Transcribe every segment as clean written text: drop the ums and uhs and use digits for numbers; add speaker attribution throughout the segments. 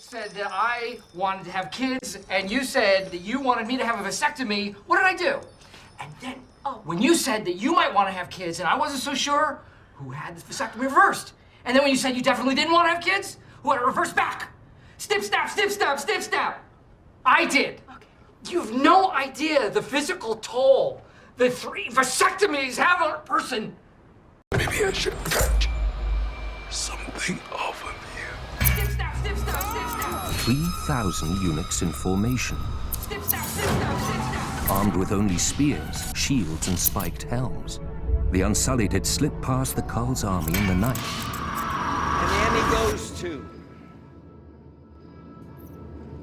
Speaker 1: said that I wanted to have kids, and you said that you wanted me to have a vasectomy. What did I do? And then, when you said that you might want to have kids, and I wasn't so sure, who had the vasectomy reversed? And then when you said you definitely didn't want to have kids, who had it reversed back? Snip, snap, snip, snap, snip, snap. I did. Okay. You have no idea the physical toll the 3 vasectomies have on a person.
Speaker 2: Maybe I should catch something off of you.
Speaker 1: Snip, snap, snip, snap, snip, snap.
Speaker 3: 3,000 eunuchs in formation.
Speaker 1: Snip, snap, snip, snap, snip, snap.
Speaker 3: Armed with only spears, shields, and spiked helms. The Unsullied had slipped past the Kull's army in the night.
Speaker 4: And the Emmy goes to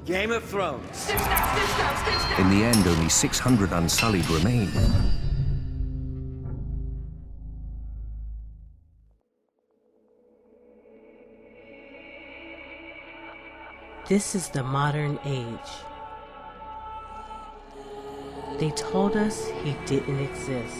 Speaker 4: Game of Thrones.
Speaker 1: Snip, snap, snip, snap, snip, snap.
Speaker 3: In the end, only 600 Unsullied remained.
Speaker 5: This is the modern age. They told us he didn't exist.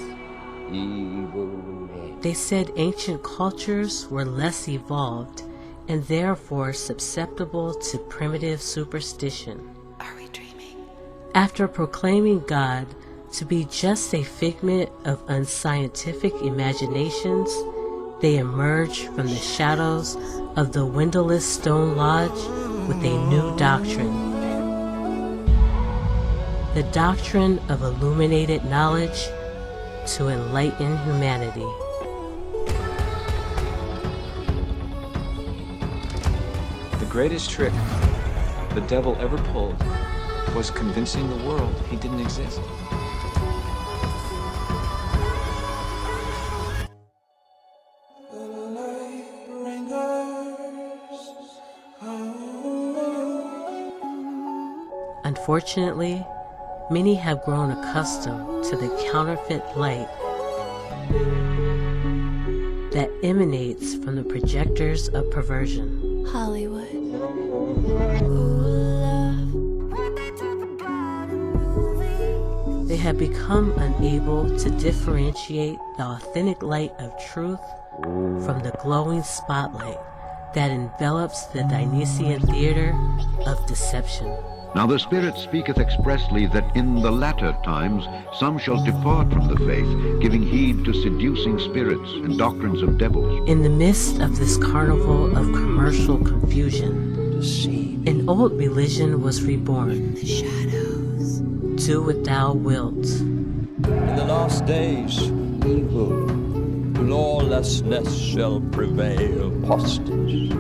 Speaker 5: They said ancient cultures were less evolved and therefore susceptible to primitive superstition.
Speaker 6: Are we dreaming?
Speaker 5: After proclaiming God to be just a figment of unscientific imaginations, they emerged from the shadows of the windowless stone lodge with a new doctrine. The doctrine of illuminated knowledge to enlighten humanity.
Speaker 7: The greatest trick the devil ever pulled was convincing the world he didn't exist.
Speaker 5: Unfortunately, many have grown accustomed to the counterfeit light that emanates from the projectors of perversion.
Speaker 6: Hollywood.
Speaker 5: They have become unable to differentiate the authentic light of truth from the glowing spotlight that envelops the Dionysian theater of deception.
Speaker 8: Now the Spirit speaketh expressly that in the latter times some shall depart from the faith, giving heed to seducing spirits and doctrines of devils.
Speaker 5: In the midst of this carnival of commercial confusion, an old religion was reborn.
Speaker 6: In the shadows.
Speaker 5: Do what thou wilt.
Speaker 4: In the last days, evil, lawlessness shall prevail. Hostage.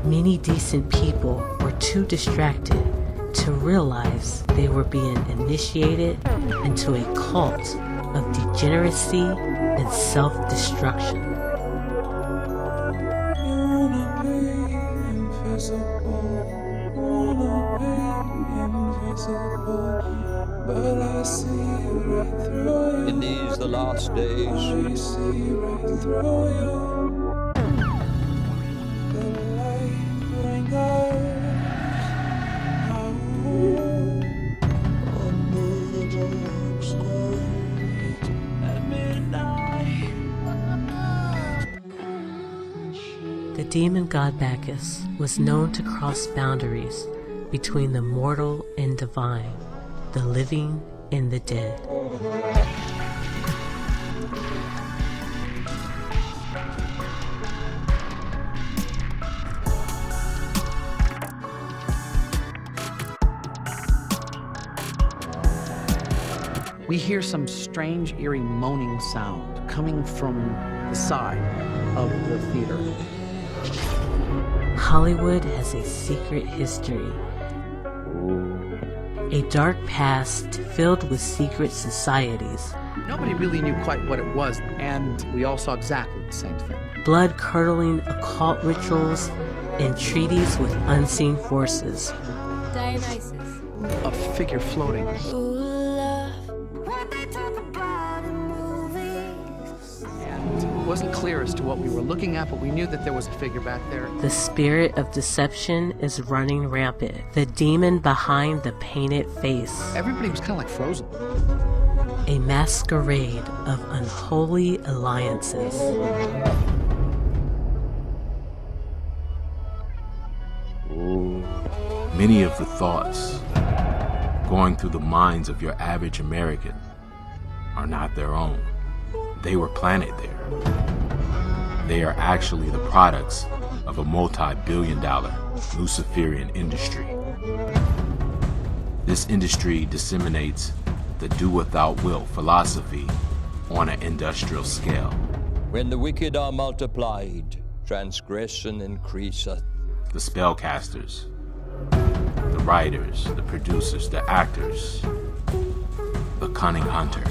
Speaker 5: Many decent people were too distracted to realize they were being initiated into a cult of degeneracy and self-destruction.
Speaker 4: In these the last days,
Speaker 5: The demon god Bacchus was known to cross boundaries between the mortal and divine, the living and the dead.
Speaker 9: We hear some strange, eerie moaning sound coming from the side of the theater.
Speaker 5: Hollywood has a secret history, a dark past filled with secret societies.
Speaker 9: Nobody really knew quite what it was, and we all saw exactly the same thing.
Speaker 5: Blood-curdling occult rituals and treaties with unseen forces.
Speaker 6: Dionysus.
Speaker 9: A figure floating.
Speaker 6: Ooh, love. What they talk about in movies.
Speaker 9: And wasn't clear as to what we were looking at, but we knew that there was a figure back there.
Speaker 5: The spirit of deception is running rampant. The demon behind the painted face.
Speaker 9: Everybody was kind of like frozen.
Speaker 5: A masquerade of unholy alliances.
Speaker 2: Many of the thoughts going through the minds of your average American are not their own. They were planted there. They are actually the products of a multi-billion-dollar Luciferian industry. This industry disseminates the do-without-will philosophy on an industrial scale.
Speaker 4: When the wicked are multiplied, transgression increaseth.
Speaker 2: The spellcasters, the writers, the producers, the actors, the cunning hunter.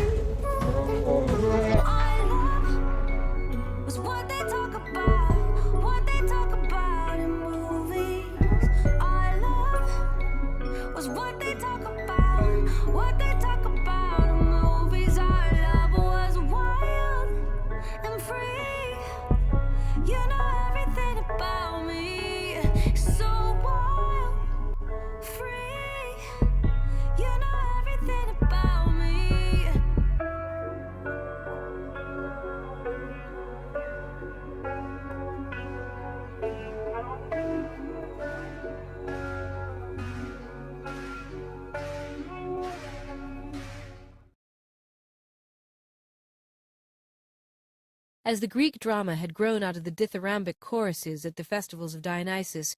Speaker 6: As the Greek drama had grown out of the dithyrambic choruses at the festivals of Dionysus,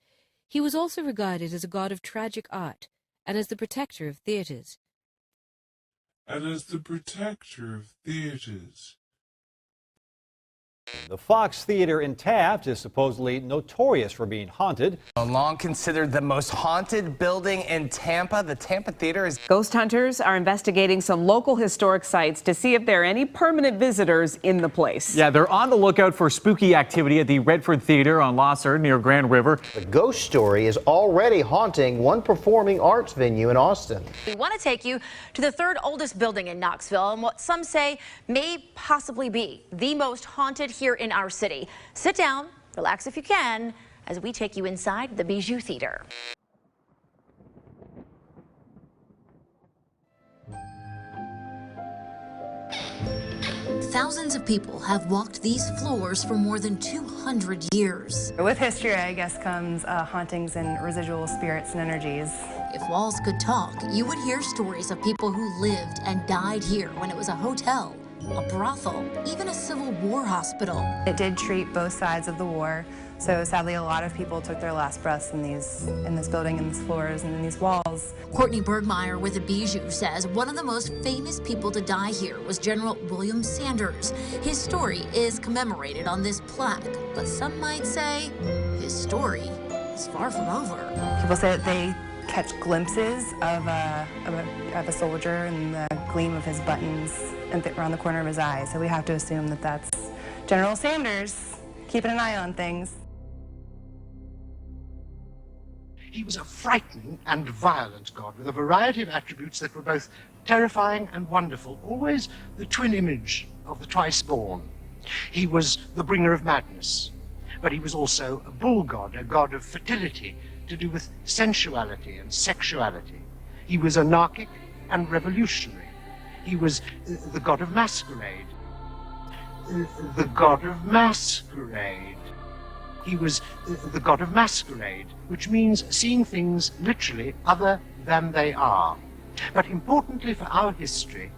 Speaker 6: he was also regarded as a god of tragic art and as the protector of theatres.
Speaker 10: The Fox Theater in Taft is supposedly notorious for being haunted.
Speaker 11: Long considered the most haunted building in Tampa, the Tampa Theater is...
Speaker 12: Ghost hunters are investigating some local historic sites to see if there are any permanent visitors in the place.
Speaker 10: Yeah, they're on the lookout for spooky activity at the Redford Theater on Losser near Grand River.
Speaker 13: The ghost story is already haunting one performing arts venue in Austin.
Speaker 14: We want to take you to the third oldest building in Knoxville and what some say may possibly be the most haunted here in our city. Sit down, relax if you can, as we take you inside the Bijou Theater.
Speaker 15: Thousands of people have walked these floors for more than 200 years.
Speaker 16: With history, I guess, comes hauntings and residual spirits and energies.
Speaker 15: If walls could talk, you would hear stories of people who lived and died here when it was a hotel, a brothel, even a Civil War hospital.
Speaker 16: It did treat both sides of the war, so sadly a lot of people took their last breaths in this building, in these floors, and in these walls.
Speaker 15: Courtney Bergmeyer with the Bijou says one of the most famous people to die here was General William Sanders. His story is commemorated on this plaque, but some might say his story is far from over.
Speaker 16: People say that they catch glimpses of a soldier and the gleam of his buttons around the corner of his eye. So we have to assume that that's General Sanders keeping an eye on things.
Speaker 17: He was a frightening and violent god with a variety of attributes that were both terrifying and wonderful, always the twin image of the twice-born. He was the bringer of madness, but he was also a bull god, a god of fertility, to do with sensuality and sexuality. He was anarchic and revolutionary. He was the god of masquerade. The god of masquerade. He was the god of masquerade, which means seeing things literally other than they are. But importantly for our history,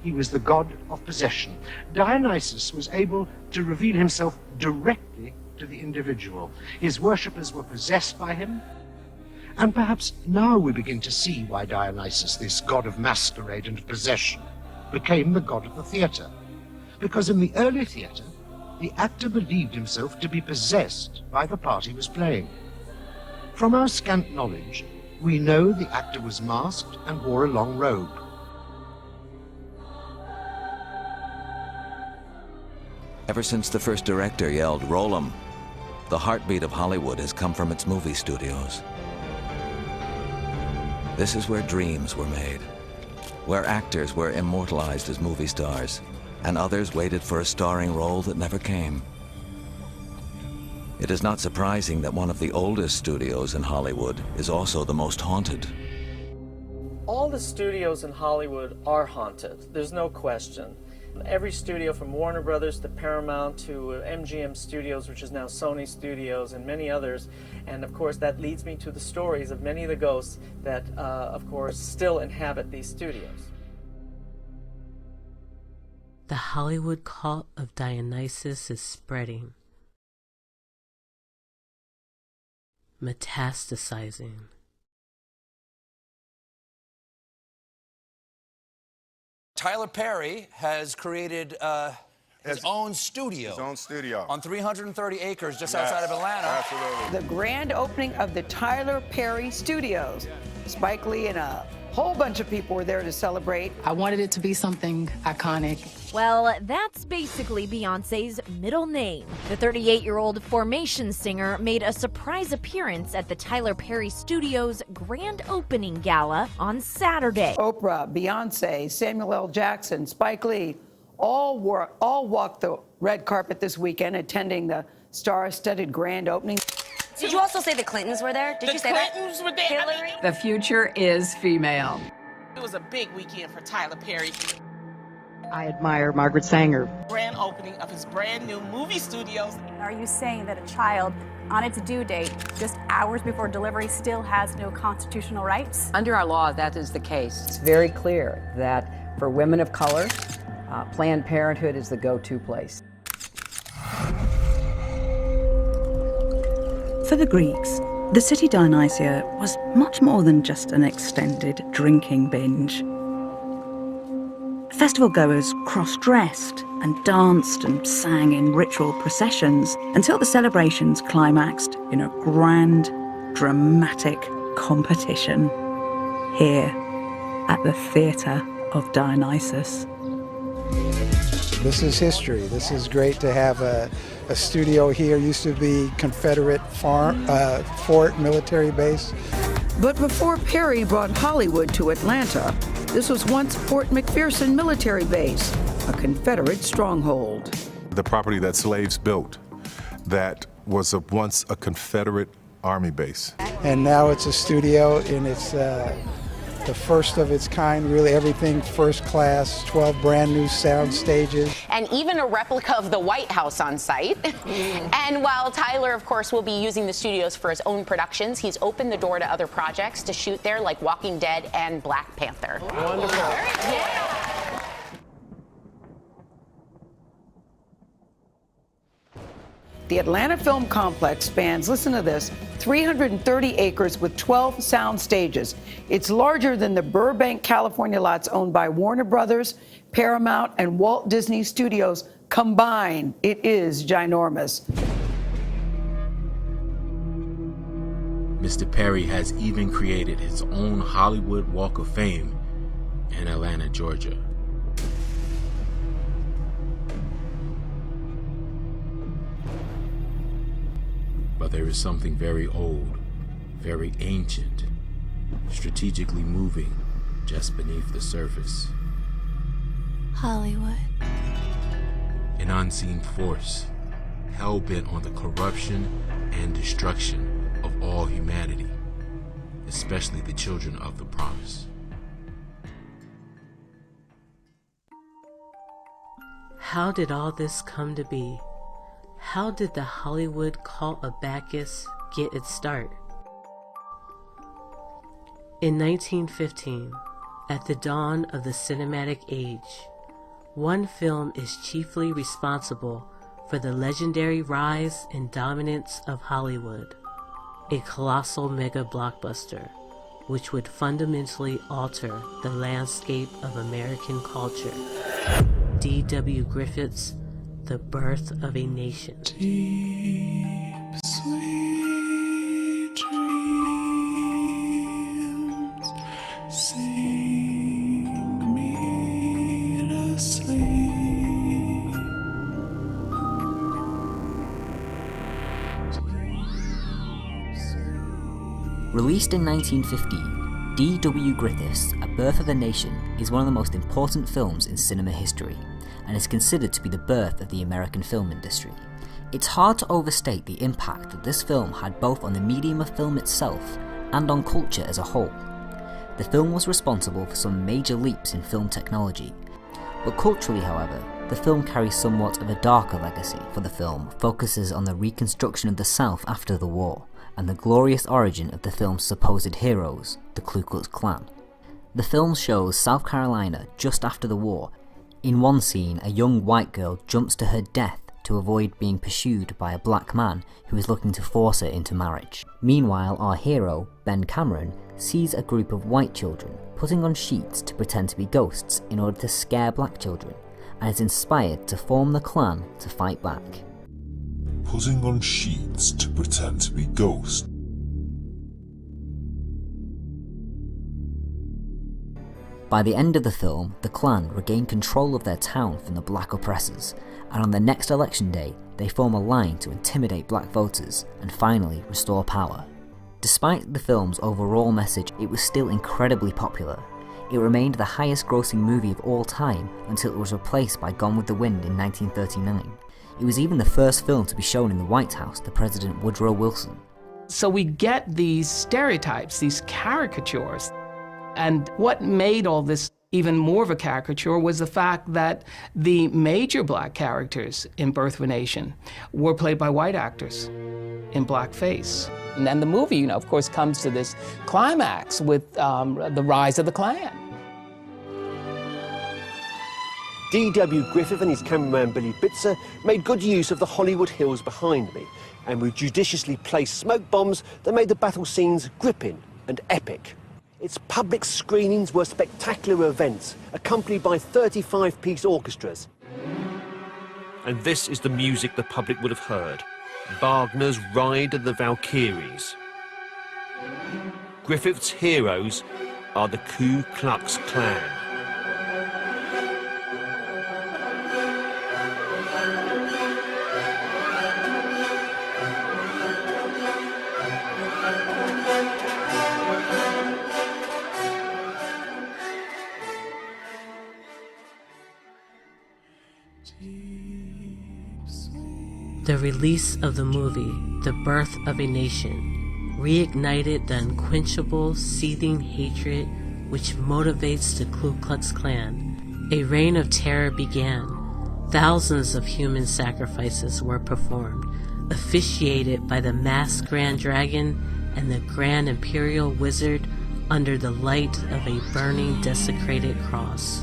Speaker 17: he was the god of possession. Dionysus was able to reveal himself directly to the individual. His worshippers were possessed by him. And perhaps now we begin to see why Dionysus, this god of masquerade and possession, became the god of the theatre. Because in the early theatre, the actor believed himself to be possessed by the part he was playing. From our scant knowledge, we know the actor was masked and wore a long robe.
Speaker 18: Ever since the first director yelled, "Roll 'em," the heartbeat of Hollywood has come from its movie studios. This is where dreams were made, where actors were immortalized as movie stars, and others waited for a starring role that never came. It is not surprising that one of the oldest studios in Hollywood is also the most haunted.
Speaker 9: All the studios in Hollywood are haunted, there's no question. Every studio from Warner Brothers to Paramount to MGM Studios, which is now Sony Studios, and many others. And of course that leads me to the stories of many of the ghosts that, of course, still inhabit these studios.
Speaker 5: The Hollywood cult of Dionysus is spreading, metastasizing.
Speaker 19: Tyler Perry has created his own studio.
Speaker 20: His own studio.
Speaker 19: On 330 acres just outside of Atlanta.
Speaker 20: Absolutely.
Speaker 21: The grand opening of the Tyler Perry Studios. Spike Lee and a whole bunch of people were there to celebrate.
Speaker 22: I wanted it to be something iconic.
Speaker 23: Well, that's basically Beyoncé's middle name. The 38-year-old Formation singer made a surprise appearance at the Tyler Perry Studios grand opening gala on Saturday.
Speaker 21: Oprah, Beyonce, Samuel L. Jackson, Spike Lee, all walked the red carpet this weekend attending the star-studded grand opening.
Speaker 24: Did you also say the Clintons were there? Did you say that?
Speaker 22: The Clintons were there.
Speaker 24: Hillary?
Speaker 22: The future is female.
Speaker 25: It was a big weekend for Tyler Perry.
Speaker 26: I admire Margaret Sanger.
Speaker 25: Grand opening of his brand new movie studios.
Speaker 27: Are you saying that a child on its due date, just hours before delivery, still has no constitutional rights?
Speaker 28: Under our law, that is the case. It's very clear that for women of color, Planned Parenthood is the go-to place.
Speaker 29: For the Greeks, the city Dionysia was much more than just an extended drinking binge. Festival goers cross-dressed and danced and sang in ritual processions until the celebrations climaxed in a grand, dramatic competition here at the Theatre of Dionysus.
Speaker 30: This is history. This is great to have a studio here. Used to be Confederate fort military base.
Speaker 21: But before Perry brought Hollywood to Atlanta, this was once Fort McPherson military base, a Confederate stronghold.
Speaker 20: The property that slaves built, that was once a Confederate Army base.
Speaker 30: And now it's a studio, and it's the first of its kind, really everything first class, 12 brand new sound stages.
Speaker 31: And even a replica of the White House on site. And while Tyler, of course, will be using the studios for his own productions, he's opened the door to other projects to shoot there, like Walking Dead and Black Panther.
Speaker 30: Wonderful.
Speaker 31: Yeah.
Speaker 21: The Atlanta Film Complex spans, listen to this, 330 acres with 12 sound stages. It's larger than the Burbank, California lots owned by Warner Brothers, Paramount, and Walt Disney Studios combined. It is ginormous.
Speaker 2: Mr. Perry has even created his own Hollywood Walk of Fame in Atlanta, Georgia. But there is something very old, very ancient, strategically moving just beneath the surface.
Speaker 15: Hollywood.
Speaker 2: An unseen force, hell-bent on the corruption and destruction of all humanity, especially the children of the promise.
Speaker 5: How did all this come to be? How did the Hollywood cult of Bacchus get its start? In 1915, at the dawn of the cinematic age, one film is chiefly responsible for the legendary rise and dominance of Hollywood, a colossal mega blockbuster which would fundamentally alter the landscape of American culture. D.W. Griffith's The Birth of a Nation.
Speaker 32: Deep, sweet dreams, sing me to sleep.
Speaker 33: Released in 1915, D.W. Griffith's A Birth of a Nation is one of the most important films in cinema history, and is considered to be the birth of the American film industry. It's hard to overstate the impact that this film had both on the medium of film itself and on culture as a whole. The film was responsible for some major leaps in film technology, but culturally, however, the film carries somewhat of a darker legacy, for the film focuses on the reconstruction of the South after the war, and the glorious origin of the film's supposed heroes, the Ku Klux Klan. The film shows South Carolina just after the war. In one scene, a young white girl jumps to her death to avoid being pursued by a black man who is looking to force her into marriage. Meanwhile, our hero, Ben Cameron, sees a group of white children putting on sheets to pretend to be ghosts in order to scare black children, and is inspired to form the Klan to fight back.
Speaker 32: Putting on sheets to pretend to be ghosts.
Speaker 33: By the end of the film, the Klan regain control of their town from the black oppressors, and on the next election day, they form a line to intimidate black voters and finally restore power. Despite the film's overall message, it was still incredibly popular. It remained the highest grossing movie of all time until it was replaced by Gone with the Wind in 1939. It was even the first film to be shown in the White House to President Woodrow Wilson.
Speaker 1: So we get these stereotypes, these caricatures. And what made all this even more of a caricature was the fact that the major black characters in Birth of a Nation were played by white actors in blackface. And then the movie, you know, of course, comes to this climax with the rise of the Klan.
Speaker 3: D.W. Griffith and his cameraman Billy Bitzer made good use of the Hollywood hills behind me, and we judiciously placed smoke bombs that made the battle scenes gripping and epic. Its public screenings were spectacular events, accompanied by 35-piece orchestras.
Speaker 4: And this is the music the public would have heard. Wagner's Ride of the Valkyries. Griffith's heroes are the Ku Klux Klan.
Speaker 5: The release of the movie, The Birth of a Nation, reignited the unquenchable, seething hatred which motivates the Ku Klux Klan. A reign of terror began. Thousands of human sacrifices were performed, officiated by the masked Grand Dragon and the Grand Imperial Wizard under the light of a burning, desecrated cross.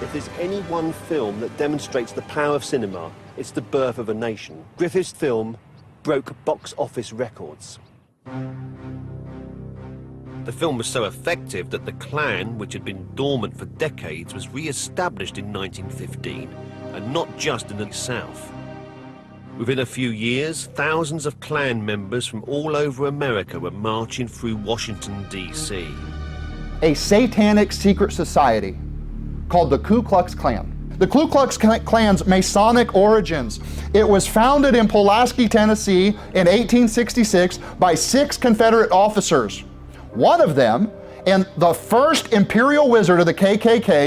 Speaker 3: If there's any one film that demonstrates the power of cinema, it's The Birth of a Nation. Griffith's film broke box office records.
Speaker 4: The film was so effective that the Klan, which had been dormant for decades, was re-established in 1915, and not just in the South. Within a few years, thousands of Klan members from all over America were marching through Washington, D.C.
Speaker 6: A satanic secret society called the Ku Klux Klan. The Ku Klux Klan's Masonic origins. It was founded in Pulaski, Tennessee in 1866 by 6 Confederate officers. One of them, and the first Imperial Wizard of the KKK,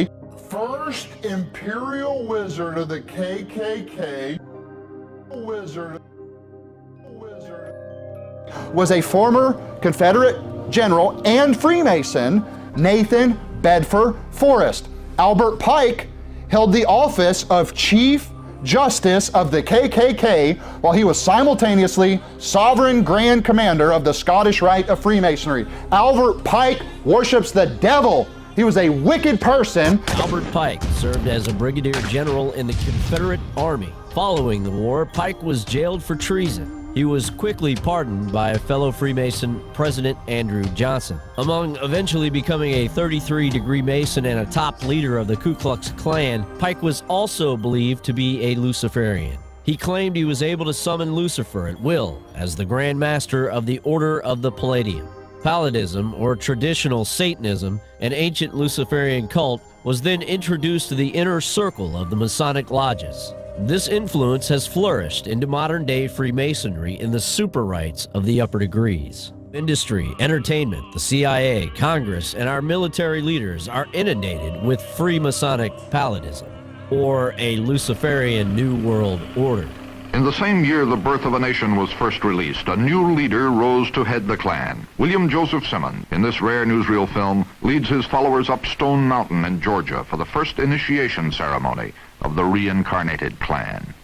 Speaker 6: was a former Confederate general and Freemason, Nathan Bedford Forrest. Albert Pike held the office of Chief Justice of the KKK while he was simultaneously Sovereign Grand Commander of the Scottish Rite of Freemasonry. Albert Pike worships the devil. He was a wicked person.
Speaker 7: Albert Pike served as a brigadier general in the Confederate Army. Following the war, Pike was jailed for treason. He was quickly pardoned by a fellow Freemason, President Andrew Johnson. Among eventually becoming a 33-degree Mason and a top leader of the Ku Klux Klan, Pike was also believed to be a Luciferian. He claimed he was able to summon Lucifer at will as the Grand Master of the Order of the Palladium. Palladism, or traditional Satanism, an ancient Luciferian cult, was then introduced to the inner circle of the Masonic lodges. This influence has flourished into modern-day Freemasonry in the super rites of the upper degrees. Industry, entertainment, the CIA, Congress, and our military leaders are inundated with Freemasonic palladism, or a Luciferian New World Order.
Speaker 8: In the same year the Birth of a Nation was first released, a new leader rose to head the Klan. William Joseph Simmons, in this rare newsreel film, leads his followers up Stone Mountain in Georgia for the first initiation ceremony of the reincarnated Klan.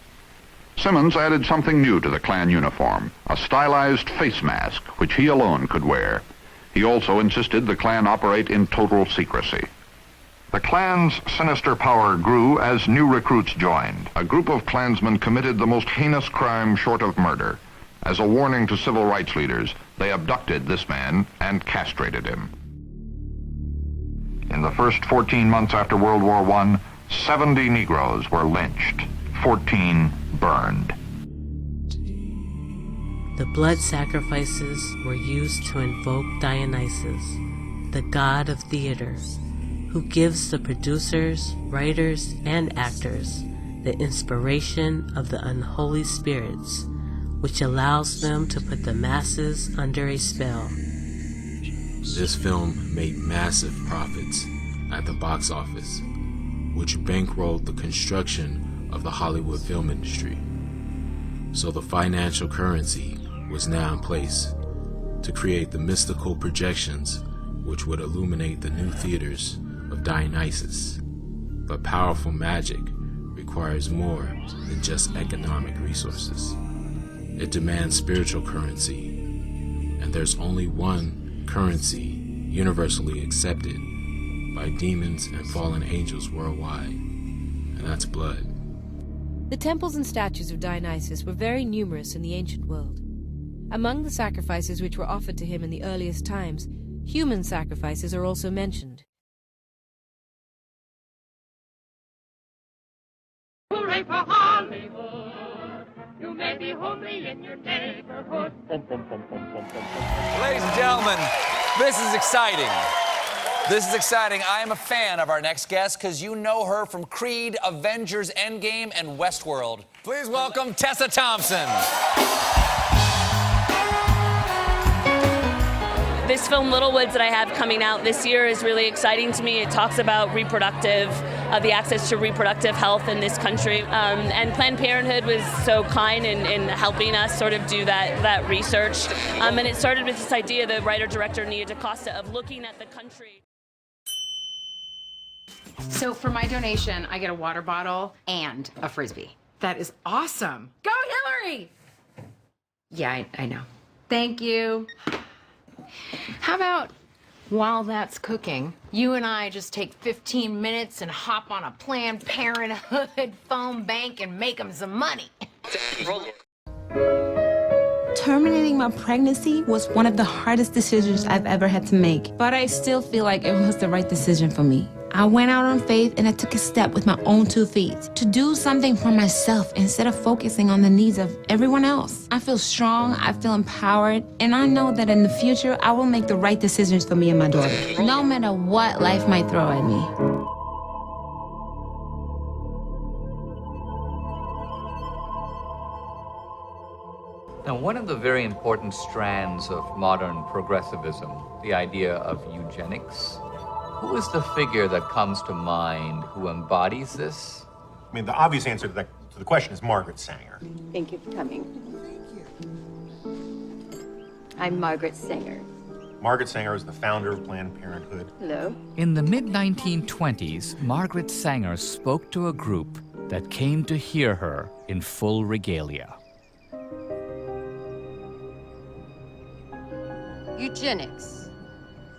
Speaker 8: Simmons added something new to the Klan uniform, a stylized face mask, which he alone could wear. He also insisted the Klan operate in total secrecy. The Klan's sinister power grew as new recruits joined. A group of Klansmen committed the most heinous crime short of murder. As a warning to civil rights leaders, they abducted this man and castrated him. In the first 14 months after World War I, 70 Negroes were lynched, 14 burned.
Speaker 5: The blood sacrifices were used to invoke Dionysus, the god of theater, who gives the producers, writers, and actors the inspiration of the unholy spirits, which allows them to put the masses under a spell.
Speaker 2: This film made massive profits at the box office, which bankrolled the construction of the Hollywood film industry. So the financial currency was now in place to create the mystical projections which would illuminate the new theaters of Dionysus. But powerful magic requires more than just economic resources. It demands spiritual currency, and there's only one currency universally accepted by demons and fallen angels worldwide, and that's blood.
Speaker 9: The temples and statues of Dionysus were very numerous in the ancient world. Among the sacrifices which were offered to him in the earliest times, human sacrifices are also mentioned.
Speaker 10: Hooray for Hollywood! You may be homely in your neighborhood.
Speaker 11: Ladies and gentlemen, this is exciting. This is exciting. I am a fan of our next guest because you know her from Creed, Avengers, Endgame, and Westworld. Please welcome Tessa Thompson.
Speaker 12: This film, Little Woods, that I have coming out this year is really exciting to me. It talks about the access to reproductive health in this country. And Planned Parenthood was so kind in helping us sort of do that research. And it started with this idea the writer-director Nia DaCosta of looking at the country.
Speaker 22: So for my donation, I get a water bottle and a Frisbee. That is awesome. Go Hillary! Yeah, I know. Thank you. How about, while that's cooking, you and I just take 15 minutes and hop on a Planned Parenthood phone bank and make them some money?
Speaker 13: Terminating my pregnancy was one of the hardest decisions I've ever had to make, but I still feel like it was the right decision for me. I went out on faith and I took a step with my own 2 feet to do something for myself instead of focusing on the needs of everyone else. I feel strong, I feel empowered, and I know that in the future I will make the right decisions for me and my daughter, no matter what life might throw at me.
Speaker 14: Now, one of the very important strands of modern progressivism, the idea of eugenics, who is the figure that comes to mind who embodies this?
Speaker 16: I mean, the obvious answer to the question is Margaret Sanger.
Speaker 17: Thank you for coming. I'm Margaret Sanger.
Speaker 16: Margaret Sanger is the founder of Planned Parenthood.
Speaker 17: Hello.
Speaker 18: In the mid-1920s, Margaret Sanger spoke to a group that came to hear her in full regalia.
Speaker 17: Eugenics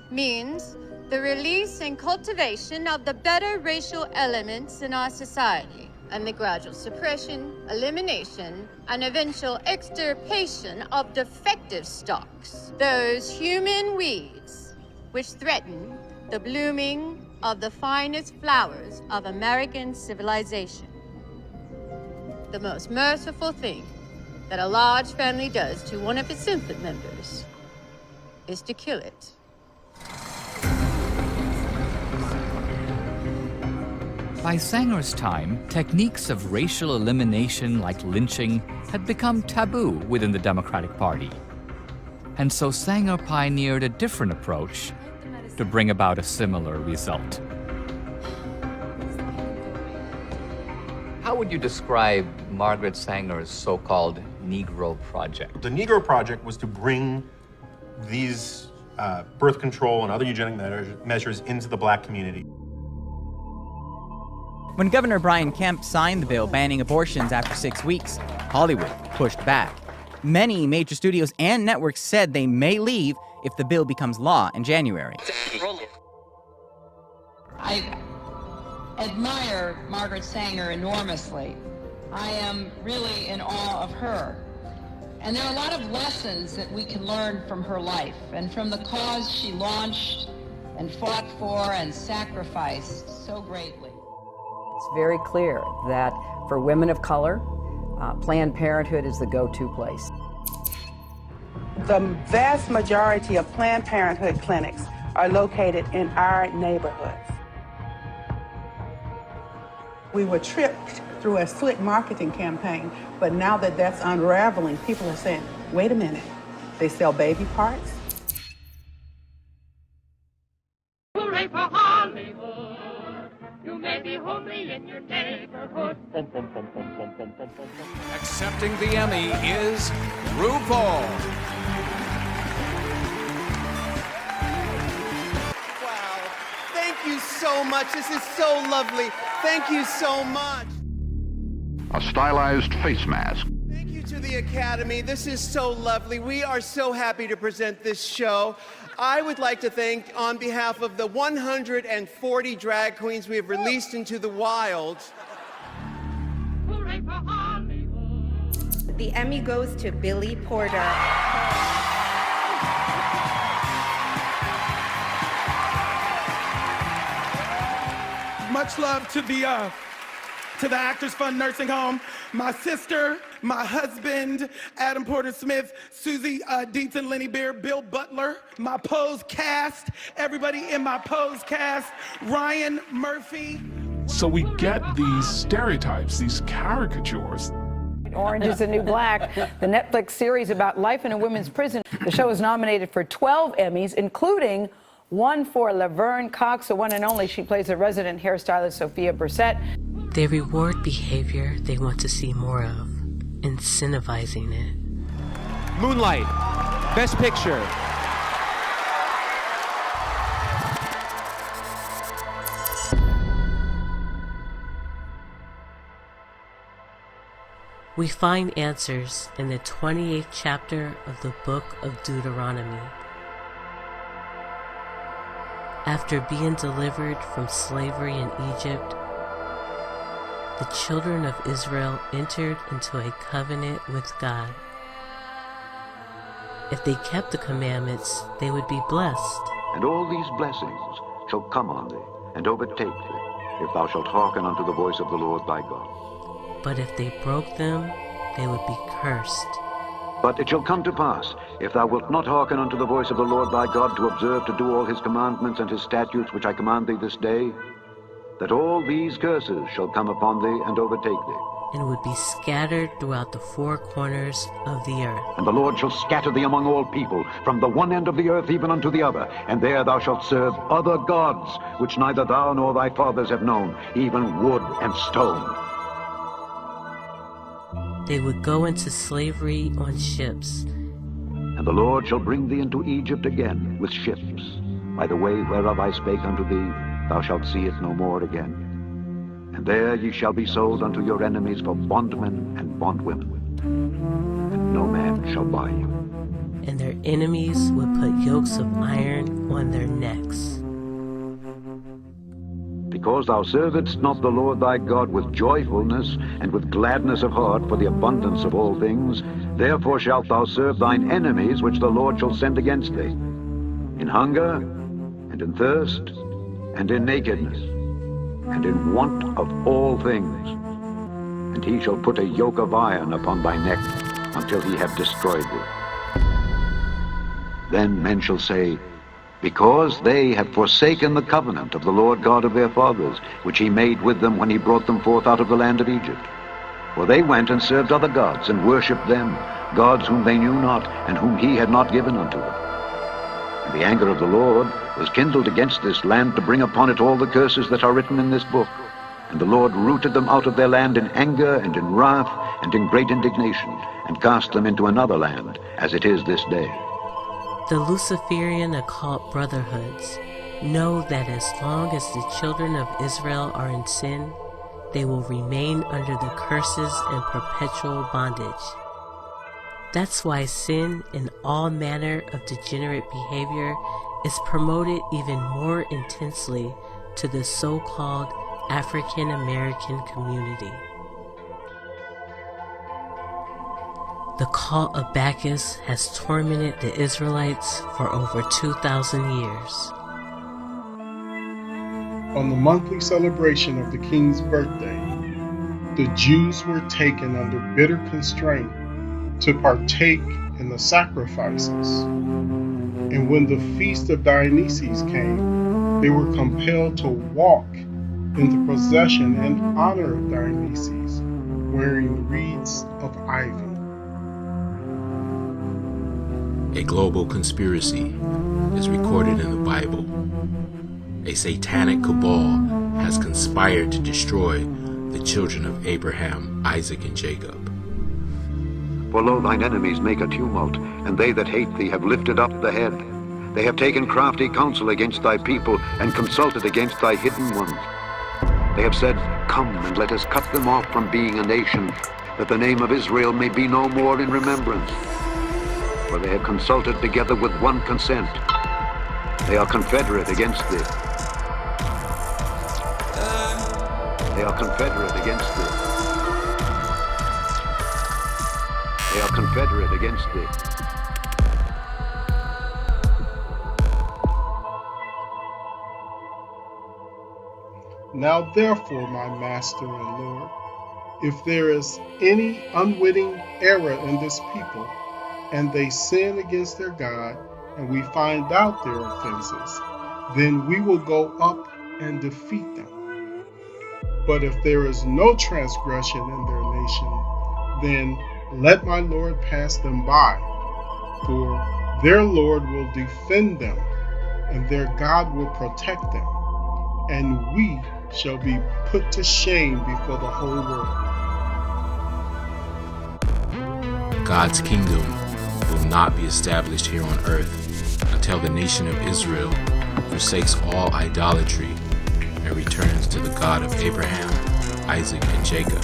Speaker 17: means the release and cultivation of the better racial elements in our society, and the gradual suppression, elimination, and eventual extirpation of defective stocks, those human weeds which threaten the blooming of the finest flowers of American civilization. The most merciful thing that a large family does to one of its infant members is to kill it.
Speaker 18: By Sanger's time, techniques of racial elimination like lynching had become taboo within the Democratic Party. And so Sanger pioneered a different approach to bring about a similar result. How would you describe Margaret Sanger's so-called Negro Project?
Speaker 16: The Negro Project was to bring these birth control and other eugenic measures into the black community.
Speaker 15: When Governor Brian Kemp signed the bill banning abortions after 6 weeks, Hollywood pushed back. Many major studios and networks said they may leave if the bill becomes law in January.
Speaker 19: I admire Margaret Sanger enormously. I am really in awe of her. And there are a lot of lessons that we can learn from her life and from the cause she launched and fought for and sacrificed so greatly.
Speaker 20: It's very clear that for women of color, Planned Parenthood is the go-to place.
Speaker 21: The vast majority of Planned Parenthood clinics are located in our neighborhoods. We were tricked through a slick marketing campaign, but now that that's unraveling, people are saying, wait a minute, they sell baby parts?
Speaker 10: Hooray for Hollywood! You may be homely in your neighborhood.
Speaker 23: Accepting the Emmy is RuPaul.
Speaker 24: Wow. Thank you so much. This is so lovely. Thank you so much.
Speaker 8: A stylized face mask.
Speaker 24: Thank you to the Academy. This is so lovely. We are so happy to present this show. I would like to thank, on behalf of the 140 drag queens we have released into the wild.
Speaker 10: Hooray for Hollywood!
Speaker 25: The Emmy goes to Billy Porter.
Speaker 24: Much love to the Actors Fund Nursing Home, my sister, my husband, Adam Porter Smith, Susie Deaton, Lenny Beer, Bill Butler, my Pose cast, everybody in my Pose cast, Ryan Murphy.
Speaker 32: So we get these stereotypes, these caricatures.
Speaker 20: Orange is the New Black, the Netflix series about life in a women's prison. The show is nominated for 12 Emmys, including one for Laverne Cox, the one and only. She plays the resident hairstylist Sophia Brissett.
Speaker 5: They reward behavior they want to see more of, incentivizing it.
Speaker 26: Moonlight, Best Picture.
Speaker 5: We find answers in the 28th chapter of the book of Deuteronomy. After being delivered from slavery in Egypt, the children of Israel entered into a covenant with God. If they kept the commandments, they would be blessed.
Speaker 27: And all these blessings shall come on thee, and overtake thee, if thou shalt hearken unto the voice of the Lord thy God.
Speaker 5: But if they broke them, they would be cursed.
Speaker 27: But it shall come to pass, if thou wilt not hearken unto the voice of the Lord thy God, to observe to do all his commandments and his statutes which I command thee this day, that all these curses shall come upon thee and overtake thee.
Speaker 5: And would be scattered throughout the four corners of the earth.
Speaker 27: And the Lord shall scatter thee among all people, from the one end of the earth even unto the other. And there thou shalt serve other gods, which neither thou nor thy fathers have known, even wood and stone.
Speaker 5: They would go into slavery on ships.
Speaker 27: And the Lord shall bring thee into Egypt again with ships. By the way whereof I spake unto thee, thou shalt see it no more again. And there ye shall be sold unto your enemies for bondmen and bondwomen. And no man shall buy you.
Speaker 5: And their enemies would put yokes of iron on their necks.
Speaker 27: Because thou servedst not the Lord thy God with joyfulness and with gladness of heart for the abundance of all things, therefore shalt thou serve thine enemies which the Lord shall send against thee, in hunger, and in thirst, and in nakedness, and in want of all things. And he shall put a yoke of iron upon thy neck until he have destroyed thee. Then men shall say, because they have forsaken the covenant of the Lord God of their fathers, which he made with them when he brought them forth out of the land of Egypt. For they went and served other gods and worshipped them, gods whom they knew not, and whom he had not given unto them. And the anger of the Lord was kindled against this land to bring upon it all the curses that are written in this book. And the Lord rooted them out of their land in anger and in wrath and in great indignation, and cast them into another land, as it is this day.
Speaker 5: The Luciferian occult brotherhoods know that as long as the children of Israel are in sin, they will remain under the curses and perpetual bondage. That's why sin and all manner of degenerate behavior is promoted even more intensely to the so-called African American community. The cult of Bacchus has tormented the Israelites for over 2,000 years.
Speaker 1: On the monthly celebration of the king's birthday, the Jews were taken under bitter constraint to partake in the sacrifices. And when the feast of Dionysus came, they were compelled to walk in the procession in honor of Dionysus, wearing wreaths of ivy.
Speaker 2: A global conspiracy is recorded in the Bible. A satanic cabal has conspired to destroy the children of Abraham, Isaac, and Jacob.
Speaker 27: For lo, thine enemies make a tumult, and they that hate thee have lifted up the head. They have taken crafty counsel against thy people, and consulted against thy hidden ones. They have said, Come, and let us cut them off from being a nation, that the name of Israel may be no more in remembrance. For they have consulted together with one consent. They are confederate against thee. They are confederate against thee. They are confederate against thee.
Speaker 1: Now therefore, my Master and Lord, if there is any unwitting error in this people, and they sin against their God, and we find out their offenses, then we will go up and defeat them. But if there is no transgression in their nation, then let my Lord pass them by, for their Lord will defend them, and their God will protect them, and we shall be put to shame before the whole world.
Speaker 2: God's kingdom will not be established here on earth until the nation of Israel forsakes all idolatry and returns to the God of Abraham, Isaac, and Jacob.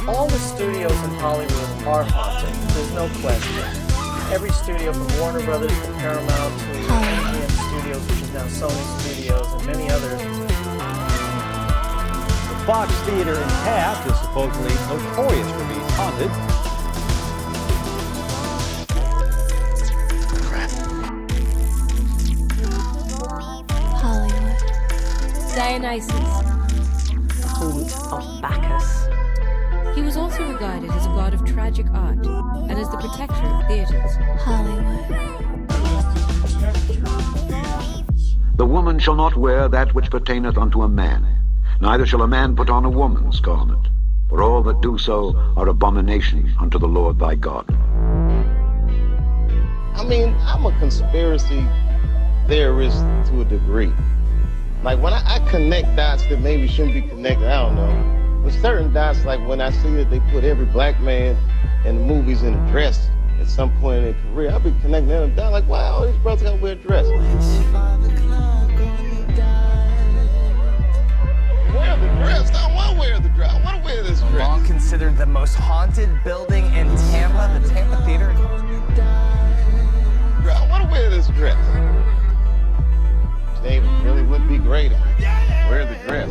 Speaker 3: All the studios in Hollywood are haunted, there's no question. Every studio from Warner Brothers to Paramount to MGM Studios, which is now Sony Studios, and many others.
Speaker 4: The Fox Theater in Taft is supposedly notorious for being haunted.
Speaker 6: Hollywood. Dionysus.
Speaker 7: Cult of Bacchus.
Speaker 6: He was also regarded as a god of tragic art and as the protector of theaters. Hollywood.
Speaker 27: The woman shall not wear that which pertaineth unto a man, neither shall a man put on a woman's garment, for all that do so are abomination unto the Lord thy God.
Speaker 9: I mean, I'm a conspiracy theorist to a degree. Like when I connect dots that maybe shouldn't be connected, I don't know. With certain dots, like when I see that they put every black man in the movies in a dress at some point in their career, I'll be connecting them down like, wow, all these brothers gotta wear a dress. Wear the dress. I don't want to wear the dress. I want to wear this dress.
Speaker 3: Long considered the most haunted building in Tampa, the Tampa Theater.
Speaker 9: I want to wear this dress. David really would be great if I wear the dress.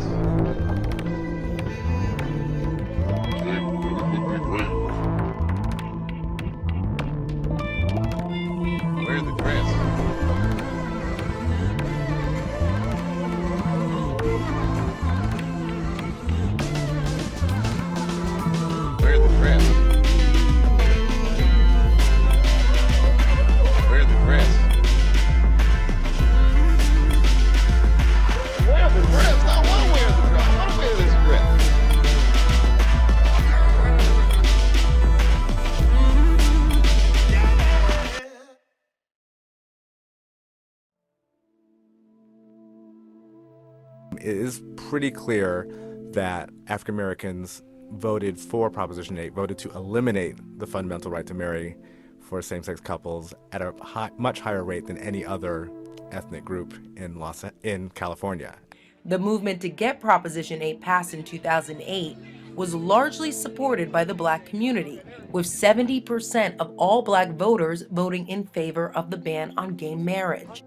Speaker 11: it is pretty clear that African Americans voted for Proposition 8, voted to eliminate the fundamental right to marry for same-sex couples at a much higher rate than any other ethnic group in California.
Speaker 12: The movement to get Proposition 8 passed in 2008 was largely supported by the Black community, with 70% of all Black voters voting in favor of the ban on gay marriage.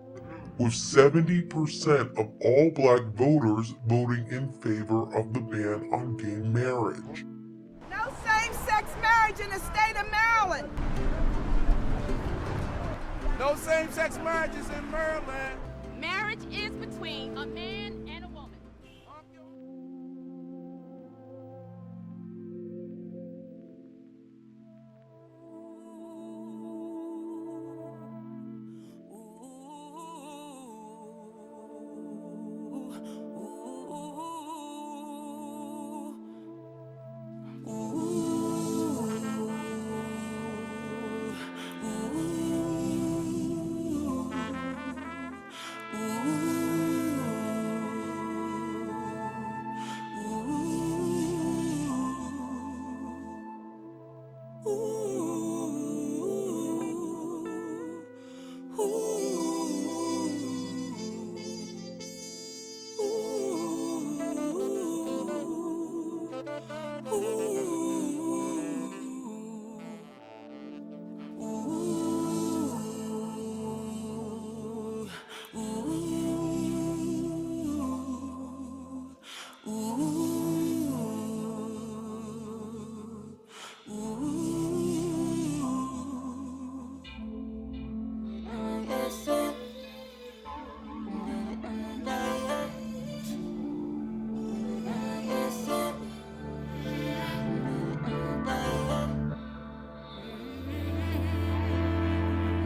Speaker 32: With 70% of all Black voters voting in favor of the ban on gay marriage.
Speaker 13: No same-sex marriage in the state of Maryland.
Speaker 23: No same-sex marriages in Maryland.
Speaker 10: Marriage is between a man and a woman.